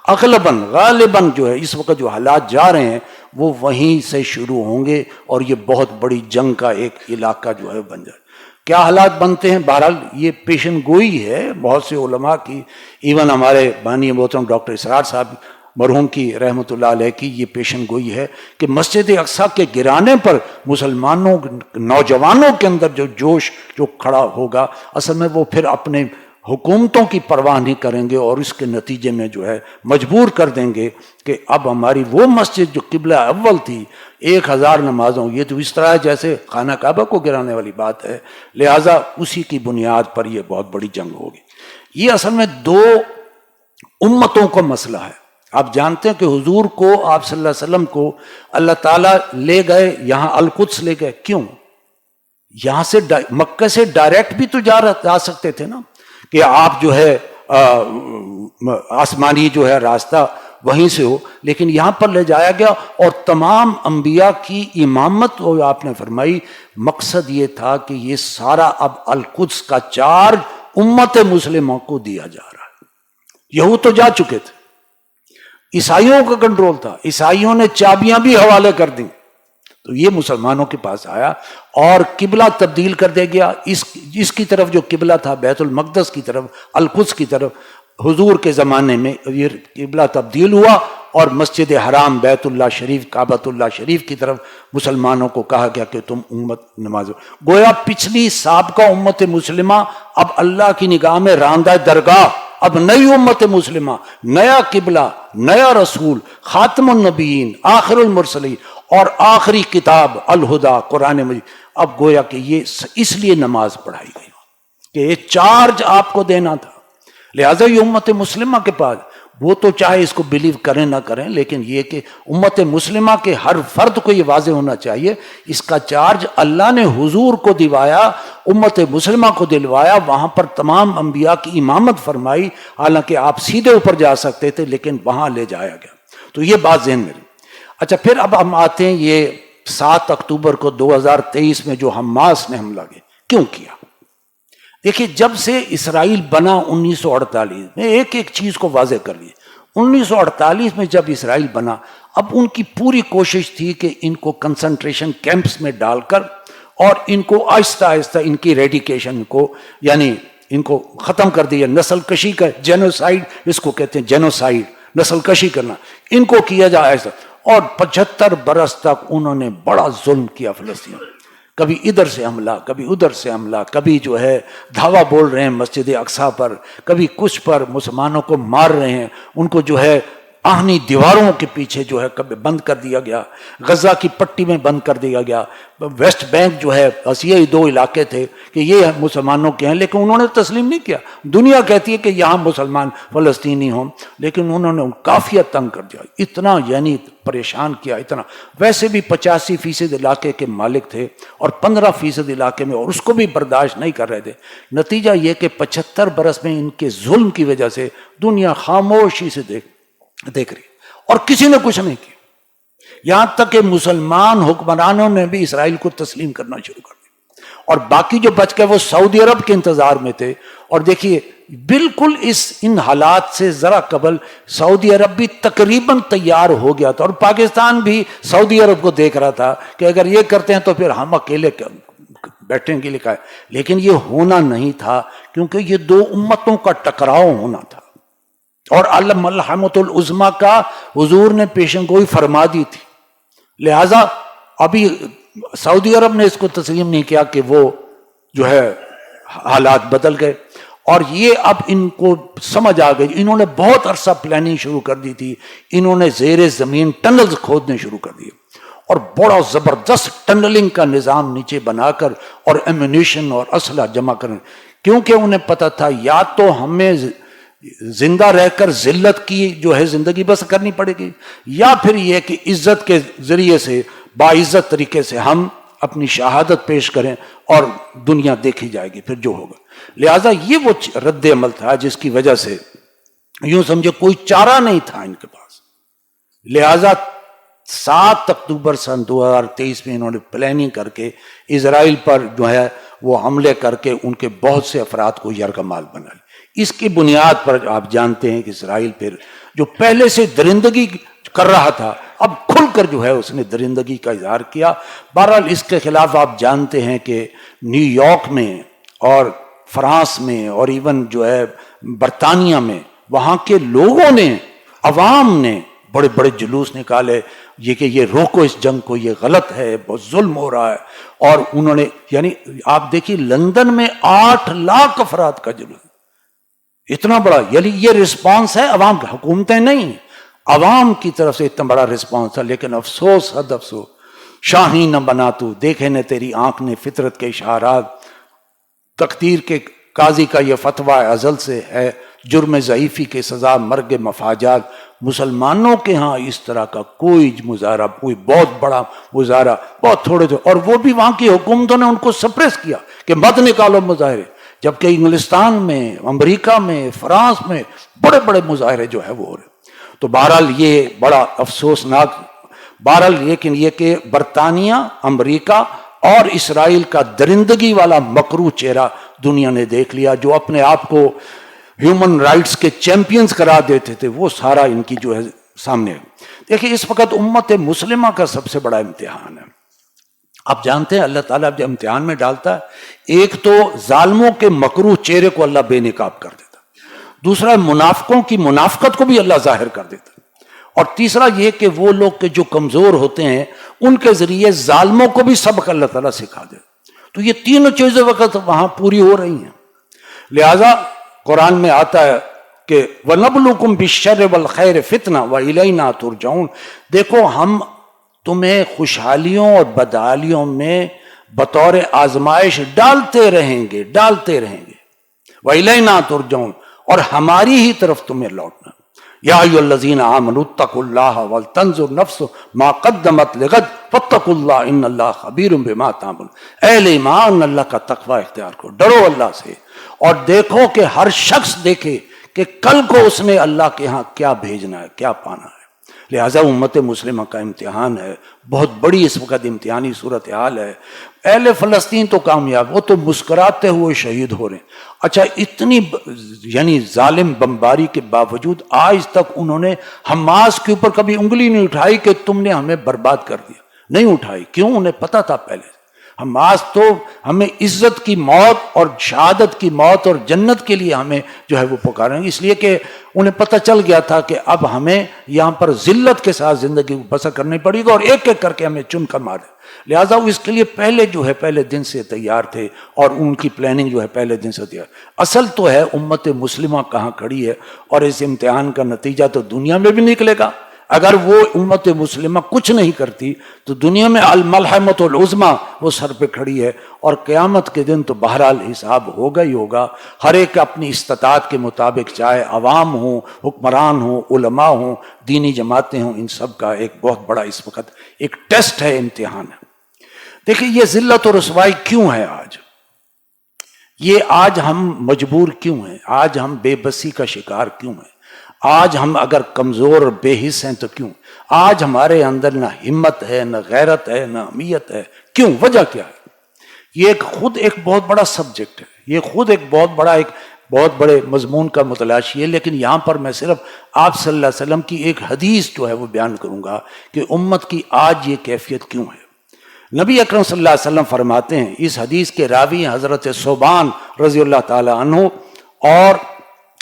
غالباً جو ہے اس وقت جو حالات جا رہے ہیں وہ وہیں سے شروع ہوں گے، اور یہ بہت بڑی جنگ کا ایک علاقہ جو ہے بن جائے۔ کیا حالات بنتے ہیں؟ بہرحال یہ پیشن گوئی ہے بہت سے علماء کی، ایون ہمارے بانی محترم ڈاکٹر اسرار صاحب مرحوم کی رحمۃ اللہ علیہ کی یہ پیشن گوئی ہے کہ مسجد اقصی کے گرانے پر مسلمانوں نوجوانوں کے اندر جو جوش جو کھڑا ہوگا، اصل میں وہ پھر اپنے حکومتوں کی پرواہ نہیں کریں گے، اور اس کے نتیجے میں جو ہے مجبور کر دیں گے کہ اب ہماری وہ مسجد جو قبلہ اول تھی 1000 نمازوں، یہ تو اس طرح ہے جیسے خانہ کعبہ کو گرانے والی بات ہے، لہٰذا اسی کی بنیاد پر یہ بہت بڑی جنگ ہوگی۔ یہ اصل میں 2 امتوں کا مسئلہ ہے۔ آپ جانتے ہیں کہ حضور کو، آپ صلی اللہ علیہ وسلم کو اللہ تعالیٰ لے گئے یہاں القدس لے گئے، کیوں؟ یہاں سے مکہ سے ڈائریکٹ بھی تو جا سکتے تھے نا، کہ آپ جو ہے آسمانی جو ہے راستہ وہیں سے ہو، لیکن یہاں پر لے جایا گیا، اور تمام انبیاء کی امامت وہ آپ نے فرمائی۔ مقصد یہ تھا کہ یہ سارا اب القدس کا چارج امت مسلمہ کو دیا جا رہا ہے۔ یہود تو جا چکے تھے، عیسائیوں کا کنٹرول تھا، عیسائیوں نے چابیاں بھی حوالے کر دیں، تو یہ مسلمانوں کے پاس آیا، اور قبلہ تبدیل کر دیا گیا۔ اس کی طرف جو قبلہ تھا بیت المقدس کی طرف، القدس کی طرف، حضور کے زمانے میں یہ قبلہ تبدیل ہوا، اور مسجد حرام بیت اللہ شریف کعبۃ اللہ شریف کی طرف مسلمانوں کو کہا گیا کہ تم امت نماز۔ گویا پچھلی سابقہ امت مسلمہ اب اللہ کی نگاہ میں راندہ درگاہ، اب نئی امت مسلمہ، نیا قبلہ، نیا رسول، خاتم النبیین، آخر المرسلین، اور آخری کتاب الہدا قرآن مجید۔ اب گویا کہ یہ اس لیے نماز پڑھائی گئی کہ یہ چارج آپ کو دینا تھا، لہٰذا یہ امت مسلمہ کے پاس، وہ تو چاہے اس کو بلیو کریں نہ کریں، لیکن یہ کہ امت مسلمہ کے ہر فرد کو یہ واضح ہونا چاہیے، اس کا چارج اللہ نے حضور کو دلوایا، امت مسلمہ کو دلوایا، وہاں پر تمام انبیاء کی امامت فرمائی، حالانکہ آپ سیدھے اوپر جا سکتے تھے لیکن وہاں لے جایا گیا۔ تو یہ بات ذہن میں رہی۔ اچھا، پھر اب ہم آتے ہیں یہ 7 اکتوبر کو 2023 میں جو حماس نے حملہ کیوں کیا؟ دیکھیے، جب سے اسرائیل بنا 1948 میں ایک چیز کو واضح کر لیے، 1948 میں جب اسرائیل بنا، اب ان کی پوری کوشش تھی کہ ان کو کنسنٹریشن کیمپس میں ڈال کر، اور ان کو آہستہ آہستہ ان کی ریڈیکیشن کو، یعنی ان کو ختم کر دیا، نسل کشی کا جینوسائیڈ اس کو کہتے ہیں، جینوسائیڈ، نسل کشی کرنا، ان کو کیا جائے ایسا۔ اور 75 برس تک انہوں نے بڑا ظلم کیا فلسطین، کبھی ادھر سے حملہ، کبھی ادھر سے حملہ، کبھی جو ہے دھاوا بول رہے ہیں مسجد اقصی پر، کبھی کچھ پر، مسلمانوں کو مار رہے ہیں، ان کو جو ہے آہنی دیواروں کے پیچھے جو ہے کبھی بند کر دیا گیا، غزہ کی پٹی میں بند کر دیا گیا، ویسٹ بینک جو ہے، بس یہی 2 علاقے تھے کہ یہ مسلمانوں کے ہیں، لیکن انہوں نے تسلیم نہیں کیا۔ دنیا کہتی ہے کہ یہاں مسلمان فلسطینی ہوں، لیکن انہوں نے کافیہ تنگ کر دیا، اتنا یعنی پریشان کیا اتنا۔ ویسے بھی 85% علاقے کے مالک تھے اور 15% علاقے میں، اور اس کو بھی برداشت نہیں کر رہے تھے۔ نتیجہ یہ کہ 75 برس میں ان کے ظلم کی وجہ سے دنیا خاموشی سے دیکھ رہی، اور کسی نے کچھ نہیں کیا، یہاں تک کہ مسلمان حکمرانوں نے بھی اسرائیل کو تسلیم کرنا شروع کر دیا، اور باقی جو بچ گئے وہ سعودی عرب کے انتظار میں تھے۔ اور دیکھیے بالکل ان حالات سے ذرا قبل سعودی عرب بھی تقریباً تیار ہو گیا تھا، اور پاکستان بھی سعودی عرب کو دیکھ رہا تھا کہ اگر یہ کرتے ہیں تو پھر ہم اکیلے بیٹھیں گے لکھا ہے۔ لیکن یہ ہونا نہیں تھا، کیونکہ یہ دو امتوں کا ٹکراؤ ہونا تھا، اور الملحمۃ العظمیٰ کا حضور نے پیشن گوئی فرما دی تھی۔ لہذا ابھی سعودی عرب نے اس کو تسلیم نہیں کیا کہ وہ جو ہے حالات بدل گئے، اور یہ اب ان کو سمجھ آ گئی۔ انہوں نے بہت عرصہ پلاننگ شروع کر دی تھی، انہوں نے زیر زمین ٹنلز کھودنے شروع کر دیے، اور بڑا زبردست ٹنلنگ کا نظام نیچے بنا کر اور ایمونیشن اور اسلحہ جمع کرنے، کیونکہ انہیں پتہ تھا یا تو ہمیں زندہ رہ کر ذلت کی جو ہے زندگی بسر کرنی پڑے گی، یا پھر یہ کہ عزت کے ذریعے سے باعزت طریقے سے ہم اپنی شہادت پیش کریں اور دنیا دیکھی جائے گی پھر جو ہوگا۔ لہٰذا یہ وہ رد عمل تھا جس کی وجہ سے یوں سمجھے کوئی چارہ نہیں تھا ان کے پاس۔ لہٰذا 7 اکتوبر سن 2023 میں انہوں نے پلاننگ کر کے اسرائیل پر جو ہے وہ حملے کر کے ان کے بہت سے افراد کو یرغمال بنا لی۔ اس کی بنیاد پر آپ جانتے ہیں کہ اسرائیل پھر جو پہلے سے درندگی کر رہا تھا اب کھل کر جو ہے اس نے درندگی کا اظہار کیا۔ بہرحال اس کے خلاف آپ جانتے ہیں کہ نیو یارک میں اور فرانس میں اور ایون جو ہے برطانیہ میں وہاں کے لوگوں نے، عوام نے بڑے بڑے جلوس نکالے یہ کہ یہ روکو اس جنگ کو، یہ غلط ہے، بہت ظلم ہو رہا ہے۔ اور انہوں نے یعنی آپ دیکھیے لندن میں 8 لاکھ افراد کا جلوس، اتنا بڑا، یعنی یہ رسپانس ہے عوام کی، حکومتیں نہیں، عوام کی طرف سے اتنا بڑا رسپانس تھا۔ لیکن افسوس حد افسوس، شاہین نہ بنا تو، دیکھے نے تیری آنکھ نے فطرت کے اشارات، تقدیر کے قاضی کا یہ فتویٰ ازل سے ہے، جرم ضعیفی کے سزا مرگ مفاجات۔ مسلمانوں کے ہاں اس طرح کا کوئی مظاہرہ، کوئی بہت بڑا مظاہرہ، بہت تھوڑے تھے، اور وہ بھی وہاں کی حکومتوں نے ان کو سپریس کیا کہ مت نکالو مظاہرے، جبکہ انگلستان میں، امریکہ میں، فرانس میں بڑے بڑے مظاہرے جو ہے وہ ہو رہے۔ تو بہرحال یہ بڑا افسوسناک، بہرحال لیکن یہ کہ برطانیہ، امریکہ اور اسرائیل کا درندگی والا مکروہ چہرہ دنیا نے دیکھ لیا، جو اپنے آپ کو ہیومن رائٹس کے چیمپئنز قرار دیتے تھے، وہ سارا ان کی جو ہے سامنے ہے۔ دیکھیں اس وقت امت مسلمہ کا سب سے بڑا امتحان ہے۔ آپ جانتے ہیں اللہ تعالیٰ جب امتحان میں ڈالتا ہے، ایک تو ظالموں کے مکروہ چہرے کو اللہ بے نقاب کر دیتا، دوسرا منافقوں کی منافقت کو بھی اللہ ظاہر کر دیتا، اور تیسرا یہ کہ وہ لوگ کے جو کمزور ہوتے ہیں ان کے ذریعے ظالموں کو بھی سبق اللہ تعالیٰ سکھا دے۔ تو یہ تینوں چیزیں وقت وہاں پوری ہو رہی ہیں۔ لہذا قرآن میں آتا ہے کہ وَنَبْلُوكُمْ بِالشَّرِّ وَالْخَيْرِ فِتْنَةً وَإِلَيْنَا تُرْجَعُونَ، دیکھو ہم تمہیں خوشحالیوں اور بدحالیوں میں بطور آزمائش ڈالتے رہیں گے وَإِلَيْنَا تُرْجَعُونَ، اور ہماری ہی طرف تمہیں لوٹنا۔ یا ایھا الذین آمنوا اتقوا اللہ ولتنظر نفس ما قدمت لغد واتقوا اللہ ان اللہ خبیر بما تعملون۔ اہل ایمان اللہ کا تقوی اختیار کرو، ڈرو اللہ سے، اور دیکھو کہ ہر شخص دیکھے کہ کل کو اس نے اللہ کے ہاں کیا بھیجنا ہے، کیا پانا ہے۔ لہٰذا امت مسلمہ کا امتحان ہے، بہت بڑی اس وقت امتحانی صورتحال ہے۔ اہل فلسطین تو کامیاب، وہ تو مسکراتے ہوئے شہید ہو رہے ہیں۔ اچھا اتنی یعنی ظالم بمباری کے باوجود آج تک انہوں نے حماس کے اوپر کبھی انگلی نہیں اٹھائی کہ تم نے ہمیں برباد کر دیا، نہیں اٹھائی۔ کیوں؟ انہیں پتہ تھا پہلے حماس تو ہمیں عزت کی موت اور شہادت کی موت اور جنت کے لیے ہمیں جو ہے وہ پکاریں گے، اس لیے کہ انہیں پتہ چل گیا تھا کہ اب ہمیں یہاں پر ذلت کے ساتھ زندگی بسر کرنی پڑے گی اور ایک ایک کر کے ہمیں چن کر مارے۔ لہٰذا وہ اس کے لیے پہلے دن سے تیار تھے، اور ان کی پلاننگ جو ہے پہلے دن سے تیار۔ اصل تو ہے امت مسلمہ کہاں کھڑی ہے، اور اس امتحان کا نتیجہ تو دنیا میں بھی نکلے گا۔ اگر وہ امت مسلمہ کچھ نہیں کرتی تو دنیا میں الملحمۃ العظمی وہ سر پہ کھڑی ہے، اور قیامت کے دن تو بہرحال حساب ہوگا ہی ہوگا. ہر ایک اپنی استطاعت کے مطابق، چاہے عوام ہوں، حکمران ہوں، علماء ہوں، دینی جماعتیں ہوں، ان سب کا ایک بہت بڑا اس وقت ایک ٹیسٹ ہے، امتحان ہے. دیکھیں یہ ذلت و رسوائی کیوں ہے آج؟ یہ آج ہم مجبور کیوں ہیں؟ آج ہم بے بسی کا شکار کیوں ہیں؟ آج ہم اگر کمزور اور بے حس ہیں تو کیوں؟ آج ہمارے اندر نہ ہمت ہے، نہ غیرت ہے، نہ اہمیت ہے. کیوں؟ وجہ کیا ہے؟ یہ خود ایک بہت بڑا سبجیکٹ ہے، یہ خود ایک بہت بڑے مضمون کا متلاشی ہے. لیکن یہاں پر میں صرف آپ صلی اللہ علیہ وسلم کی ایک حدیث جو ہے وہ بیان کروں گا کہ امت کی آج یہ کیفیت کیوں ہے. نبی اکرم صلی اللہ علیہ وسلم فرماتے ہیں، اس حدیث کے راوی ہیں حضرت ثوبان رضی اللہ تعالی عنہ، اور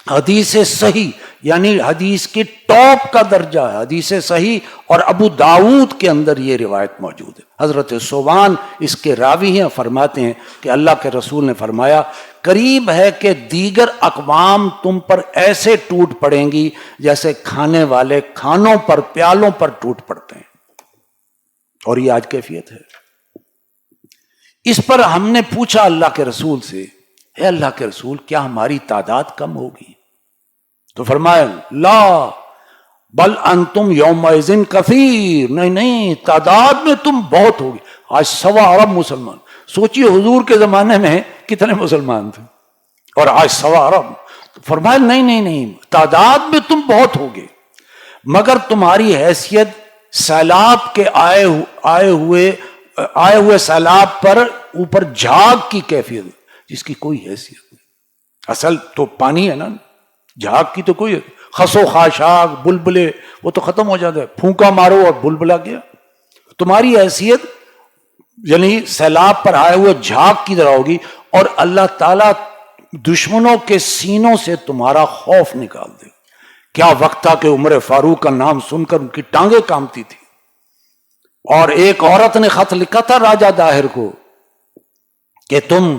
حدیث صحیح یعنی حدیث کی ٹاپ کا درجہ ہے حدیث صحیح، اور ابو داؤد کے اندر یہ روایت موجود ہے. حضرت ثوبان اس کے راوی ہیں، فرماتے ہیں کہ اللہ کے رسول نے فرمایا، قریب ہے کہ دیگر اقوام تم پر ایسے ٹوٹ پڑیں گی جیسے کھانے والے کھانوں پر، پیالوں پر ٹوٹ پڑتے ہیں. اور یہ آج کیفیت ہے. اس پر ہم نے پوچھا اللہ کے رسول سے، اے اللہ کے رسول کیا ہماری تعداد کم ہوگی؟ تو فرمایا لا بل انتم یومئذ کثیر، نہیں تعداد میں تم بہت ہوگی. آج 1.25 ارب مسلمان، سوچیے حضور کے زمانے میں کتنے مسلمان تھے اور آج 1.25 ارب. فرمایا نہیں تعداد میں تم بہت ہوگے، مگر تمہاری حیثیت سیلاب کے آئے ہوئے سیلاب پر اوپر جھاگ کی کیفیت جس کی کوئی حیثیت نہیں. اصل تو پانی ہے نا، جھاگ کی تو کوئی، خسو خاشاک بلبلے وہ تو ختم ہو جاتا ہے، پھونکا مارو اور بلبلا گیا. تمہاری حیثیت یعنی سیلاب پر آئے ہوئے جھاگ کی طرح ہوگی، اور اللہ تعالیٰ دشمنوں کے سینوں سے تمہارا خوف نکال دے. کیا وقت تھا کہ عمر فاروق کا نام سن کر ان کی ٹانگیں کانپتی تھی. اور ایک عورت نے خط لکھا تھا راجہ داہر کو کہ تم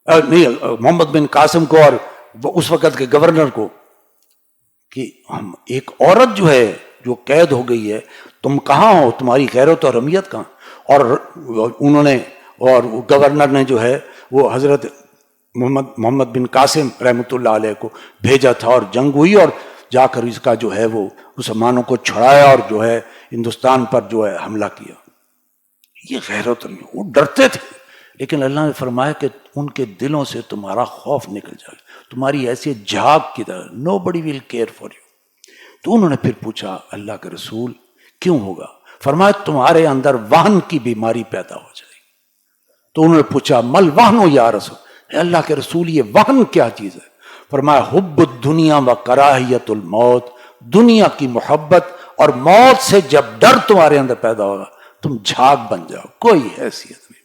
محمد بن قاسم کو اور اس وقت کے گورنر کو کہ ہم ایک عورت جو ہے جو قید ہو گئی ہے، تم کہاں ہو، تمہاری غیرت اور اہمیت کہاں؟ اور انہوں نے اور گورنر نے جو ہے وہ حضرت محمد بن قاسم رحمۃ اللہ علیہ کو بھیجا تھا، اور جنگ ہوئی اور جا کر اس کا جو ہے وہ مسلمانوں کو چھڑایا اور جو ہے ہندوستان پر جو ہے حملہ کیا. یہ غیرت نہیں، وہ ڈرتے تھے. لیکن اللہ نے فرمایا کہ ان کے دلوں سے تمہارا خوف نکل جائے، تمہاری ایسی جھاگ کی طرح، نو بڈی ول کیئر فار یو. تو انہوں نے پھر پوچھا اللہ کے رسول کیوں ہوگا؟ فرمایا تمہارے اندر وہن کی بیماری پیدا ہو جائے گی. تو انہوں نے پوچھا مل وہن یا رسول، اے اللہ کے رسول یہ وہن کیا چیز ہے؟ فرمایا حب الدنیا و کراہیت الموت، دنیا کی محبت اور موت سے جب ڈر تمہارے اندر پیدا ہوگا تم جھاگ بن جاؤ، کوئی حیثیت نہیں.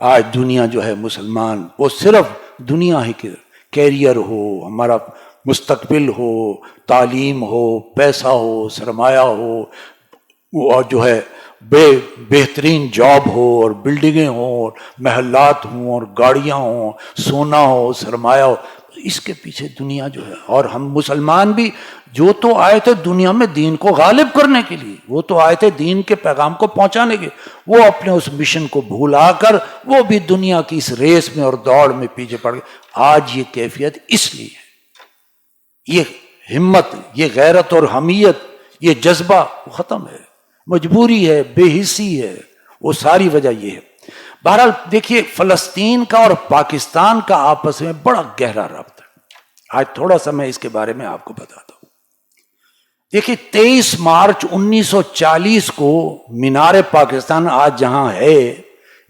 آج دنیا جو ہے مسلمان وہ صرف دنیا ہی کے کیریئر ہو، ہمارا مستقبل ہو، تعلیم ہو، پیسہ ہو، سرمایہ ہو، اور جو ہے بہترین جاب ہو اور بلڈنگیں ہوں اور محلات ہوں اور گاڑیاں ہوں، سونا ہو، سرمایہ ہو، اس کے پیچھے دنیا جو ہے. اور ہم مسلمان بھی جو تو آئے تھے دنیا میں دین کو غالب کرنے کے لیے، وہ تو آئے تھے دین کے پیغام کو پہنچانے کے، وہ اپنے اس مشن کو بھولا کر وہ بھی دنیا کی اس ریس میں اور دوڑ میں پیچھے پڑ گئے. آج یہ کیفیت اس لیے ہے، یہ ہمت، یہ غیرت اور حمیت، یہ جذبہ وہ ختم ہے، مجبوری ہے، بے حسی ہے، وہ ساری وجہ یہ ہے. بہرحال دیکھیے فلسطین کا اور پاکستان کا آپس میں بڑا گہرا رابطہ ہے. آج تھوڑا سا میں اس کے بارے میں آپ کو بتاتا ہوں. دیکھیے 23 مارچ 1940 کو مینار پاکستان آج جہاں ہے،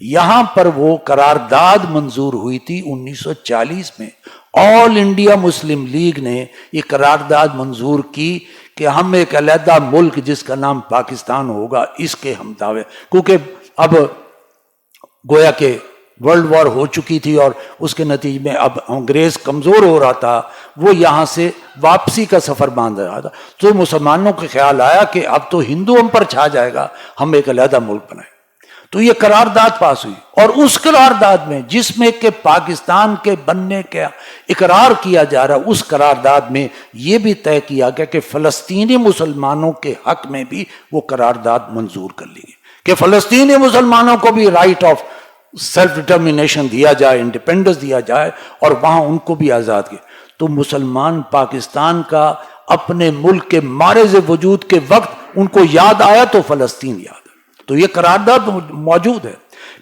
یہاں پر وہ قرارداد منظور ہوئی تھی 1940 میں. آل انڈیا مسلم لیگ نے یہ قرارداد منظور کی کہ ہم ایک علیحدہ ملک جس کا نام پاکستان ہوگا، اس کے ہم دعوے، کیونکہ اب گویا کہ ورلڈ وار ہو چکی تھی اور اس کے نتیجے میں اب انگریز کمزور ہو رہا تھا، وہ یہاں سے واپسی کا سفر باندھ رہا تھا. تو مسلمانوں کو خیال آیا کہ اب تو ہندو ہم پر چھا جائے گا، ہم ایک علیحدہ ملک بنائیں. تو یہ قرارداد پاس ہوئی، اور اس قرارداد میں جس میں کہ پاکستان کے بننے کا اقرار کیا جا رہا، اس قرارداد میں یہ بھی طے کیا گیا کہ فلسطینی مسلمانوں کے حق میں بھی وہ قرارداد منظور کر لی گئی کہ فلسطینی مسلمانوں کو بھی رائٹ آف سیلف ڈٹرمنیشن دیا جائے، انڈیپینڈنس دیا جائے، اور وہاں ان کو بھی آزاد کیا۔ تو مسلمان پاکستان کا اپنے ملک کے مارز وجود کے وقت ان کو یاد آیا تو فلسطین یاد ہے، تو یہ قرارداد موجود ہے۔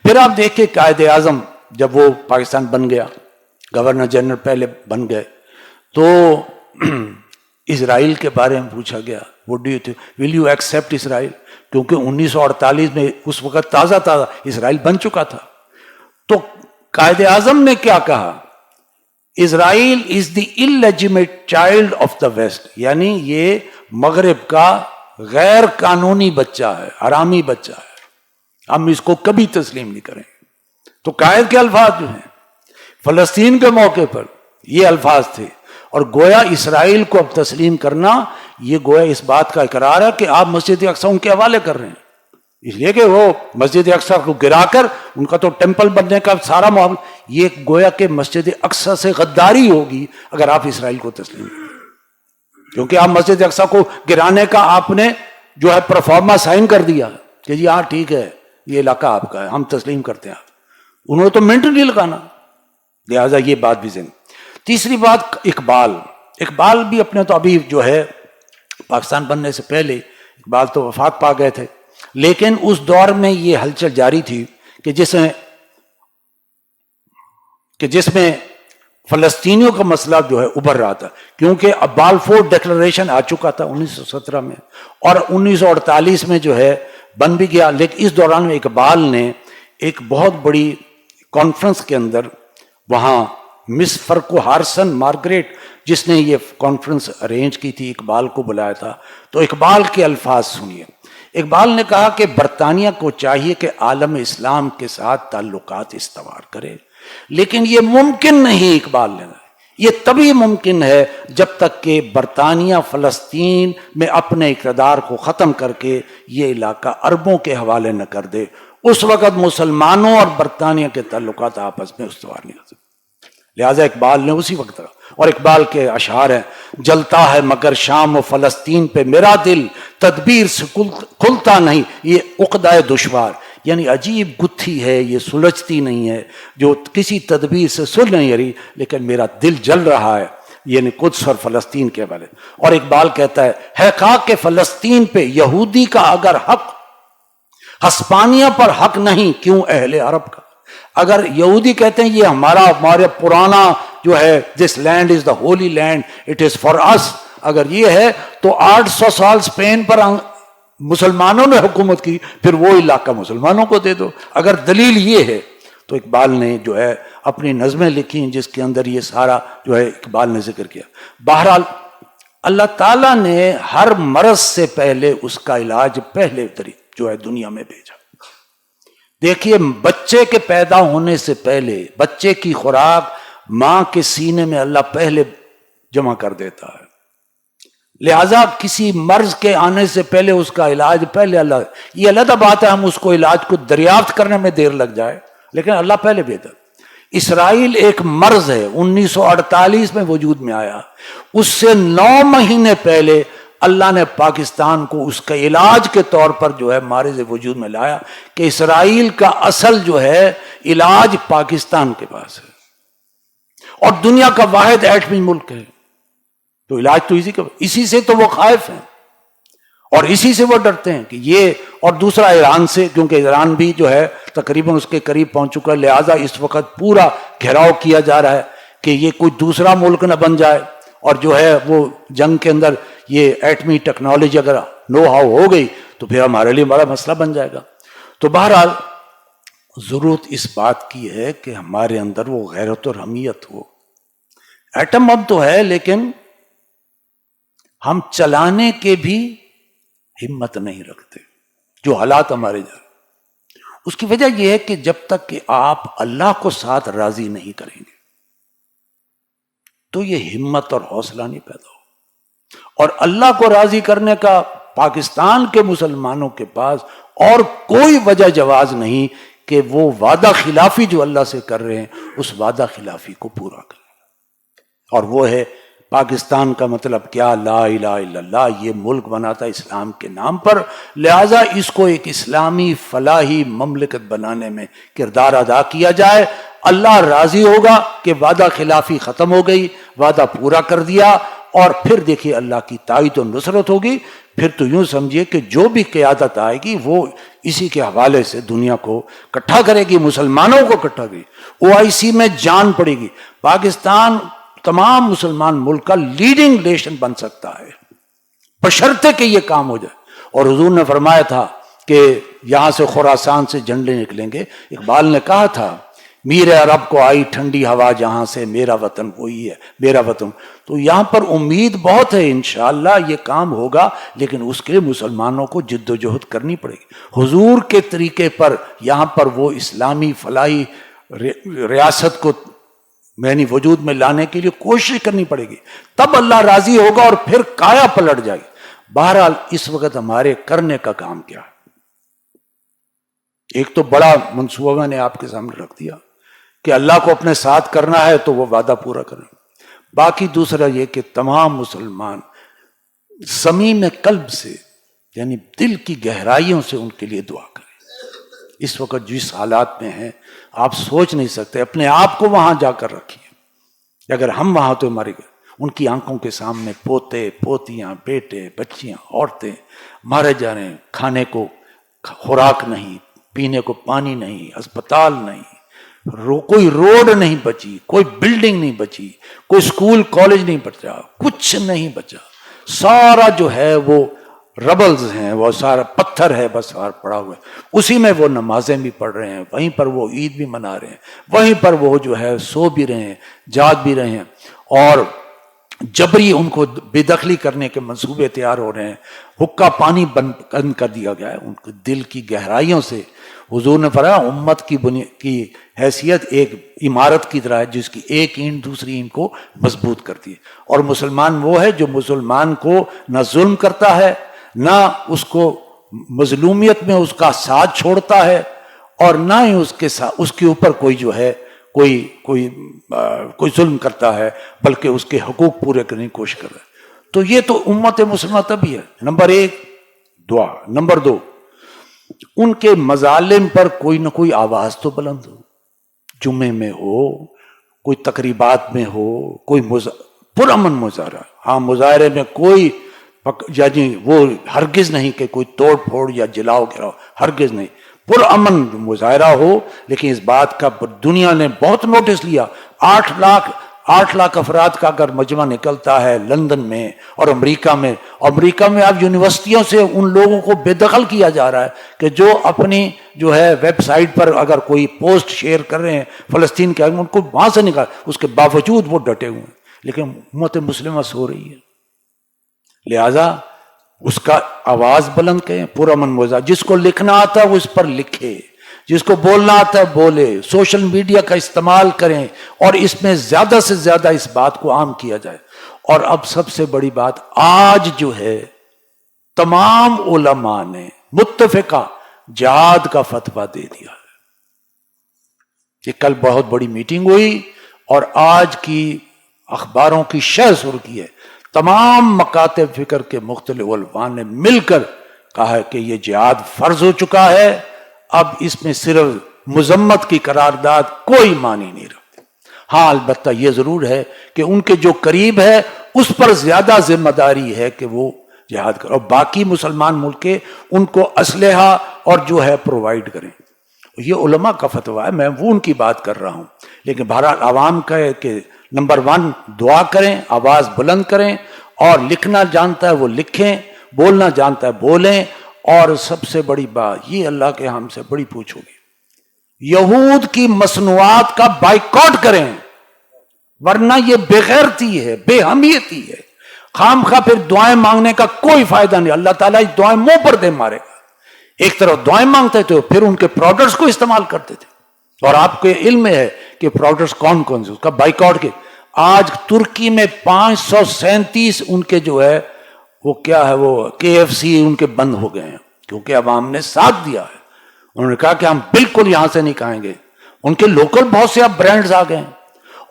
پھر آپ دیکھیں قائد اعظم جب وہ پاکستان بن گیا، گورنر جنرل پہلے بن گئے، تو اسرائیل کے بارے میں پوچھا گیا what do you think, will you accept اسرائیل؟ کیونکہ 1948 میں اس وقت تازہ اسرائیل بن چکا تھا۔ تو قائد اعظم نے کیا کہا؟ Israel is the illegitimate child of the west, یعنی یہ مغرب کا غیر قانونی بچہ ہے، حرامی بچہ ہے، ہم اس کو کبھی تسلیم نہیں کریں گے۔ تو قائد کے الفاظ جو ہیں فلسطین کے موقع پر یہ الفاظ تھے، اور گویا اسرائیل کو اب تسلیم کرنا یہ گویا اس بات کا اقرار ہے کہ آپ مسجد اقصی ان کے حوالے کر رہے ہیں، اس لیے کہ وہ مسجد اقصی کو گرا کر ان کا تو ٹیمپل بننے کا سارا معاملہ، یہ گویا کہ مسجد اقصی سے غداری ہوگی اگر آپ اسرائیل کو تسلیم کریں، کیونکہ آپ مسجد اقصی کو گرانے کا آپ نے جو ہے پروفارما سائن کر دیا کہ جی ہاں ٹھیک ہے یہ علاقہ آپ کا ہے، ہم تسلیم کرتے ہیں۔ آپ انہوں نے تو منٹ نہیں لگانا، لہٰذا یہ بات بھی ذہن۔ تیسری بات اقبال بھی اپنے تو ابھی جو ہے پاکستان بننے سے پہلے اقبال تو وفات پا گئے تھے، لیکن اس دور میں یہ ہلچل جاری تھی کہ جس میں فلسطینیوں کا مسئلہ جو ہے ابھر رہا تھا، کیونکہ اب بالفور ڈکلریشن آ چکا تھا 1917 میں، اور 1948 میں جو ہے بن بھی گیا، لیکن اس دوران میں اقبال نے ایک بہت بڑی کانفرنس کے اندر وہاں مس فرقو ہارسن مارگریٹ جس نے یہ کانفرنس ارینج کی تھی، اقبال کو بلایا تھا، تو اقبال کے الفاظ سنیے۔ اقبال نے کہا کہ برطانیہ کو چاہیے کہ عالم اسلام کے ساتھ تعلقات استوار کرے، لیکن یہ ممکن نہیں، اقبال نے یہ تبھی ممکن ہے جب تک کہ برطانیہ فلسطین میں اپنے اقتدار کو ختم کر کے یہ علاقہ عربوں کے حوالے نہ کر دے، اس وقت مسلمانوں اور برطانیہ کے تعلقات آپس میں استوار نہیں ہو سکتے۔ لہٰذا اقبال نے اسی وقت کہا، اور اقبال کے اشعار ہیں، جلتا ہے مگر شام و فلسطین پہ میرا دل، تدبیر سے کھلتا نہیں یہ عقدہ دشوار، یعنی عجیب گتھی ہے یہ، سلجھتی نہیں ہے، جو کسی تدبیر سے سل نہیں رہی، لیکن میرا دل جل رہا ہے، یعنی قدس اور فلسطین کے حوالے۔ اور اقبال کہتا ہے خاک فلسطین پہ یہودی کا اگر حق، ہسپانیہ پر حق نہیں کیوں اہل عرب کا؟ اگر یہودی کہتے ہیں یہ ہمارا پرانا جو ہے this land is the holy land it is for us, اگر یہ ہے تو 800 سال اسپین پر مسلمانوں نے حکومت کی، پھر وہ علاقہ مسلمانوں کو دے دو، اگر دلیل یہ ہے۔ تو اقبال نے جو ہے اپنی نظمیں لکھی جس کے اندر یہ سارا جو ہے اقبال نے ذکر کیا۔ بہرحال اللہ تعالیٰ نے ہر مرض سے پہلے اس کا علاج پہلے جو ہے دنیا میں بھیجا۔ دیکھیے بچے کے پیدا ہونے سے پہلے بچے کی خوراک ماں کے سینے میں اللہ پہلے جمع کر دیتا ہے، لہذا کسی مرض کے آنے سے پہلے اس کا علاج پہلے اللہ، یہ علیحدہ بات ہے ہم اس کو علاج کو دریافت کرنے میں دیر لگ جائے، لیکن اللہ پہلے بہتر۔ اسرائیل ایک مرض ہے، 1948 میں وجود میں آیا، اس سے 9 مہینے پہلے اللہ نے پاکستان کو اس کے علاج کے طور پر جو ہے مارز وجود میں لایا کہ اسرائیل کا اصل جو ہے علاج پاکستان کے پاس ہے، اور دنیا کا واحد ایٹمی ملک ہے، تو علاج تو اسی سے تو وہ خائف ہیں اور اسی سے وہ ڈرتے ہیں کہ یہ، اور دوسرا ایران سے، کیونکہ ایران بھی جو ہے تقریباً اس کے قریب پہنچ چکا ہے، لہٰذا اس وقت پورا گھیراؤ کیا جا رہا ہے کہ یہ کوئی دوسرا ملک نہ بن جائے، اور جو ہے وہ جنگ کے اندر یہ ایٹمی ٹیکنالوجی اگر نو ہاؤ ہو گئی تو پھر ہمارے لیے بڑا مسئلہ بن جائے گا۔ تو بہرحال ضرورت اس بات کی ہے کہ ہمارے اندر وہ غیرت اور حمیت ہو۔ ایٹم بم تو ہے لیکن ہم چلانے کے بھی ہمت نہیں رکھتے، جو حالات ہمارے جا، اس کی وجہ یہ ہے کہ جب تک کہ آپ اللہ کو ساتھ راضی نہیں کریں گے تو یہ ہمت اور حوصلہ نہیں پیدا ہو، اور اللہ کو راضی کرنے کا پاکستان کے مسلمانوں کے پاس اور کوئی وجہ جواز نہیں کہ وہ وعدہ خلافی جو اللہ سے کر رہے ہیں اس وعدہ خلافی کو پورا کریں. اور وہ ہے پاکستان کا مطلب کیا؟ لا الہ الا اللہ. یہ ملک بنا تھا اسلام کے نام پر، لہذا اس کو ایک اسلامی فلاحی مملکت بنانے میں کردار ادا کیا جائے. اللہ راضی ہوگا کہ وعدہ خلافی ختم ہو گئی، وعدہ پورا کر دیا، اور پھر دیکھیے اللہ کی تائید و نصرت ہوگی. پھر تو یوں سمجھیے کہ جو بھی قیادت آئے گی وہ اسی کے حوالے سے دنیا کو اکٹھا کرے گی، مسلمانوں کو اکٹھا کرے گی. OIC میں جان پڑے گی. پاکستان تمام مسلمان ملک کا لیڈنگ نیشن بن سکتا ہے بشرطے کہ یہ کام ہو جائے. اور حضور نے فرمایا تھا کہ یہاں سے خراسان سے جھنڈے نکلیں گے. اقبال نے کہا تھا میر عرب کو آئی ٹھنڈی ہوا جہاں سے، میرا وطن وہی ہے میرا وطن. تو یہاں پر امید بہت ہے، انشاءاللہ یہ کام ہوگا، لیکن اس کے لیے مسلمانوں کو جد و جہد کرنی پڑے گی. حضور کے طریقے پر یہاں پر وہ اسلامی فلاحی ریاست کو یعنی وجود میں لانے کے لیے کوشش کرنی پڑے گی، تب اللہ راضی ہوگا اور پھر کایا پلٹ جائے گی. بہرحال اس وقت ہمارے کرنے کا کام کیا ہے؟ ایک تو بڑا منصوبہ میں نے آپ کے سامنے رکھ دیا کہ اللہ کو اپنے ساتھ کرنا ہے تو وہ وعدہ پورا کریں. باقی دوسرا یہ کہ تمام مسلمان صمیم قلب سے یعنی دل کی گہرائیوں سے ان کے لیے دعا کریں. اس وقت جس حالات میں ہیں آپ سوچ نہیں سکتے. اپنے آپ کو وہاں جا کر رکھیے. اگر ہم وہاں تو ہمارے ان کی آنکھوں کے سامنے پوتے پوتیاں بیٹے بچیاں عورتیں مارے جا رہے ہیں، کھانے کو خوراک نہیں، پینے کو پانی نہیں، اسپتال نہیں، کوئی روڈ نہیں بچی، کوئی بلڈنگ نہیں بچی، کوئی سکول کالج نہیں بچا، کچھ نہیں بچا. سارا جو ہے وہ ربلز ہیں، وہ سارا پتھر ہے بس پڑا ہوا ہے. اسی میں وہ نمازیں بھی پڑھ رہے ہیں، وہیں پر وہ عید بھی منا رہے ہیں، وہیں پر وہ جو ہے سو بھی رہے ہیں، جاگ بھی رہے ہیں، اور جبری ان کو بے دخلی کرنے کے منصوبے تیار ہو رہے ہیں. حقہ پانی بند کر دیا گیا ہے. ان کے دل کی گہرائیوں سے حضور نے فرمایا امت کی حیثیت ایک عمارت کی طرح ہے جس کی ایک اینٹ دوسری اینٹ کو مضبوط کرتی ہے. اور مسلمان وہ ہے جو مسلمان کو نہ ظلم کرتا ہے، نہ اس کو مظلومیت میں اس کا ساتھ چھوڑتا ہے، اور نہ ہی اس کے اوپر کوئی جو ہے کوئی ظلم کرتا ہے، بلکہ اس کے حقوق پورے کرنے کی کوشش کر رہا ہے. تو یہ تو امت مسلمہ تبھی ہے. نمبر 1 دعا. نمبر 2 ان کے مظالم پر کوئی نہ کوئی آواز تو بلند ہو. جمعے میں ہو، کوئی تقریبات میں ہو، کوئی پرامن مظاہرہ. ہاں مظاہرے میں کوئی یعنی وہ ہرگز نہیں کہ کوئی توڑ پھوڑ یا جلاؤ گراؤ، ہرگز نہیں. پرامن مظاہرہ ہو. لیکن اس بات کا دنیا نے بہت نوٹس لیا. 8 لاکھ افراد کا اگر مجمع نکلتا ہے لندن میں اور امریکہ میں اب یونیورسٹیوں سے ان لوگوں کو بے دخل کیا جا رہا ہے کہ جو اپنی جو ہے ویب سائٹ پر اگر کوئی پوسٹ شیئر کر رہے ہیں فلسطین کے ان کو وہاں سے نکال. اس کے باوجود وہ ڈٹے ہوئے ہیں. لیکن امت مسلمہ سو رہی ہے. لہذا اس کا آواز بلند کریں. پرامن مظاہرہ. جس کو لکھنا آتا ہے وہ اس پر لکھے، جس کو بولنا آتا ہے بولے. سوشل میڈیا کا استعمال کریں اور اس میں زیادہ سے زیادہ اس بات کو عام کیا جائے. اور اب سب سے بڑی بات، آج جو ہے تمام علماء نے متفقہ جہاد کا فتویٰ دے دیا ہے. یہ کل بہت بڑی میٹنگ ہوئی اور آج کی اخباروں کی شرح سرخی ہے. تمام مکاتب فکر کے مختلف علماء نے مل کر کہا ہے کہ یہ جہاد فرض ہو چکا ہے. اب اس میں صرف مذمت کی قرارداد کوئی معنی نہیں رکھتی. ہاں البتہ یہ ضرور ہے کہ ان کے جو قریب ہے اس پر زیادہ ذمہ داری ہے کہ وہ جہاد کریں، اور باقی مسلمان ملک کے ان کو اسلحہ اور جو ہے پرووائڈ کریں. یہ علماء کا فتویٰ ہے، میں وہ ان کی بات کر رہا ہوں. لیکن بہرحال عوام کا ہے کہ نمبر 1 دعا کریں، آواز بلند کریں، اور لکھنا جانتا ہے وہ لکھیں، بولنا جانتا ہے بولیں. اور سب سے بڑی بات یہ اللہ کے ہم سے بڑی پوچھو گی، یہود کی مصنوعات کا بائیکاٹ کریں، ورنہ یہ بے غیرتی ہے، بے حمیتی ہے. خام خواہ پھر دعائیں مانگنے کا کوئی فائدہ نہیں. اللہ تعالیٰ دعائیں منہ پر دے مارے گا. ایک طرف دعائیں مانگتے تھے پھر ان کے پروڈکٹس کو استعمال کرتے تھے. اور آپ کے علم میں ہے کہ پروڈکٹس کون کون سے اس کا بائیکاٹ کے. آج ترکی میں 537 ان کے جو ہے وہ کیا ہے وہ KFC ان کے بند ہو گئے ہیں. کیونکہ عوام نے ساتھ دیا ہے. انہوں نے کہا کہ ہم بالکل یہاں سے نہیں کھائیں گے. ان کے لوکل بہت سے اب برانڈز آ گئے ہیں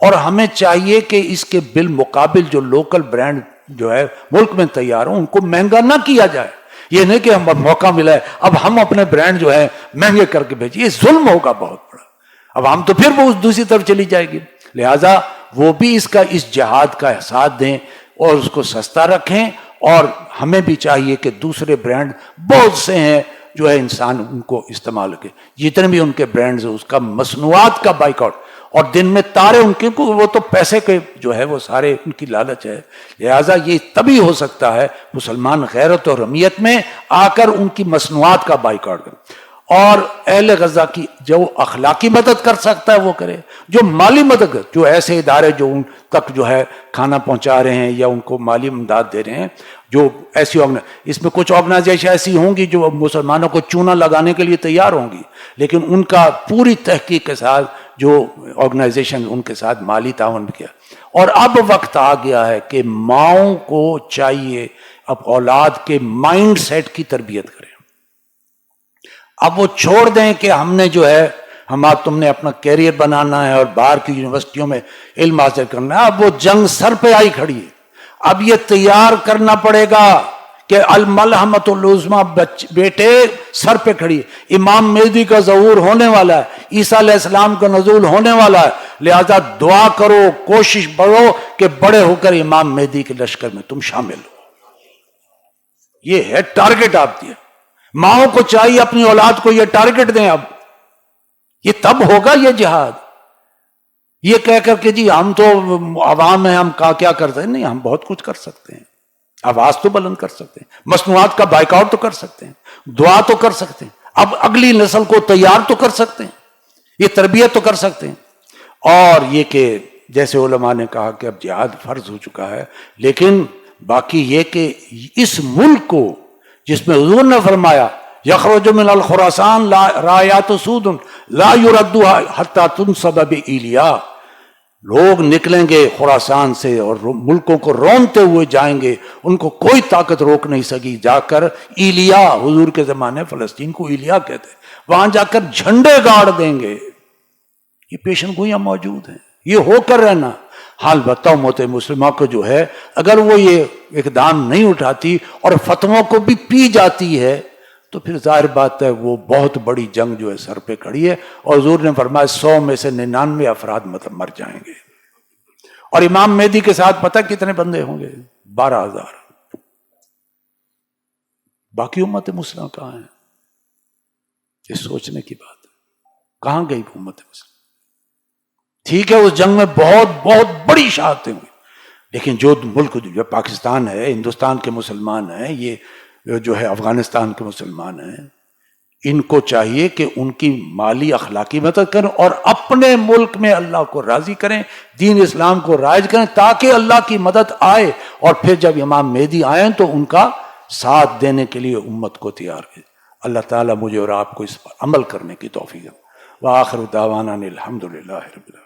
اور ہمیں چاہیے کہ اس کے بالمقابل جو لوکل برانڈ جو ہے ملک میں تیار ہوں ان کو مہنگا نہ کیا جائے. یہ نہیں کہ ہم موقع ملا ہے اب ہم اپنے برانڈ جو ہے مہنگے کر کے بھیجیں, یہ ظلم ہوگا بہت بڑا. اب ہم تو پھر وہ دوسری طرف چلی جائے گی. لہذا وہ بھی اس جہاد کا ساتھ دیں اور اس کو سستا رکھیں. اور ہمیں بھی چاہیے کہ دوسرے برانڈ بہت سے ہیں جو ہے انسان ان کو استعمال کرے, جتنے بھی ان کے برانڈز ہیں اس کا مصنوعات کا بائیکاٹ. اور دن میں تارے ان کے کو وہ تو پیسے کے جو ہے وہ سارے ان کی لالچ ہے. لہذا یہ تبھی ہو سکتا ہے مسلمان غیرت اور رمیت میں آ کر ان کی مصنوعات کا بائیکاٹ کریں. اور اہل غزہ کی جو اخلاقی مدد کر سکتا ہے وہ کرے, جو مالی مدد, جو ایسے ادارے جو ان تک جو ہے کھانا پہنچا رہے ہیں یا ان کو مالی امداد دے رہے ہیں, جو ایسی اس میں کچھ آرگنائزیشن ایسی ہوں گی جو مسلمانوں کو چونا لگانے کے لیے تیار ہوں گی, لیکن ان کا پوری تحقیق کے ساتھ جو آرگنائزیشن ان کے ساتھ مالی تعاون کیا. اور اب وقت آ گیا ہے کہ ماؤں کو چاہیے اب اولاد کے مائنڈ سیٹ کی تربیت کریں. اب وہ چھوڑ دیں کہ ہم نے جو ہے تم نے اپنا کیریئر بنانا ہے اور باہر کی یونیورسٹیوں میں علم حاصل کرنا ہے. اب وہ جنگ سر پہ آئی کھڑی ہے. اب یہ تیار کرنا پڑے گا کہ الملحمۃ العظمیٰ بیٹے سر پہ کھڑی ہے. امام مہدی کا ظہور ہونے والا ہے, عیسیٰ علیہ السلام کا نزول ہونے والا ہے. لہذا دعا کرو, کوشش بڑھو کہ بڑے ہو کر امام مہدی کے لشکر میں تم شامل ہو. یہ ہے ٹارگٹ آپ دیا. ماؤں کو چاہیے اپنی اولاد کو یہ ٹارگٹ دیں. اب یہ تب ہوگا یہ جہاد. یہ کہہ کر کہ جی ہم تو عوام ہیں, ہم کیا کرتے ہیں, نہیں, ہم بہت کچھ کر سکتے ہیں. آواز تو بلند کر سکتے ہیں, مصنوعات کا بائیکاٹ تو کر سکتے ہیں, دعا تو کر سکتے ہیں, اب اگلی نسل کو تیار تو کر سکتے ہیں, یہ تربیت تو کر سکتے ہیں. اور یہ کہ جیسے علماء نے کہا کہ اب جہاد فرض ہو چکا ہے, لیکن باقی یہ کہ اس ملک کو جس میں حضور نے فرمایا یخرج من الخراسان رایات سود لا یردها حتی تنصب بایلیا, لوگ نکلیں گے خراسان سے اور ملکوں کو رونتے ہوئے جائیں گے, ان کو کوئی طاقت روک نہیں سکی. جا کر ایلیا, حضور کے زمانے فلسطین کو ایلیا کہتے, وہاں جا کر جھنڈے گاڑ دیں گے. یہ پیشن گوئیاں موجود ہیں, یہ ہو کر رہنا. حال بتاؤ امت مسلمہ کو جو ہے اگر وہ یہ اقدام نہیں اٹھاتی اور فتووں کو بھی پی جاتی ہے تو پھر ظاہر بات ہے وہ بہت بڑی جنگ جو ہے سر پہ کھڑی ہے. اور حضور نے فرمایا 100 میں سے 99 افراد مر جائیں گے. اور امام مہدی کے ساتھ پتہ کتنے بندے ہوں گے؟ 12,000. باقی امت مسلمہ کہاں ہے؟ یہ سوچنے کی بات ہے. کہاں گئی امت مسلمہ؟ ٹھیک ہے اس جنگ میں بہت بہت بڑی شہادتیں ہوئی, لیکن جو ملک جو پاکستان ہے, ہندوستان کے مسلمان ہیں, یہ جو ہے افغانستان کے مسلمان ہیں, ان کو چاہیے کہ ان کی مالی اخلاقی مدد کریں اور اپنے ملک میں اللہ کو راضی کریں, دین اسلام کو رائج کریں, تاکہ اللہ کی مدد آئے. اور پھر جب امام مہدی آئیں تو ان کا ساتھ دینے کے لیے امت کو تیار کرے. اللہ تعالیٰ مجھے اور آپ کو اس پر عمل کرنے کی توفیق دے. وآخر دعوانا الحمدللہ رب العالمین.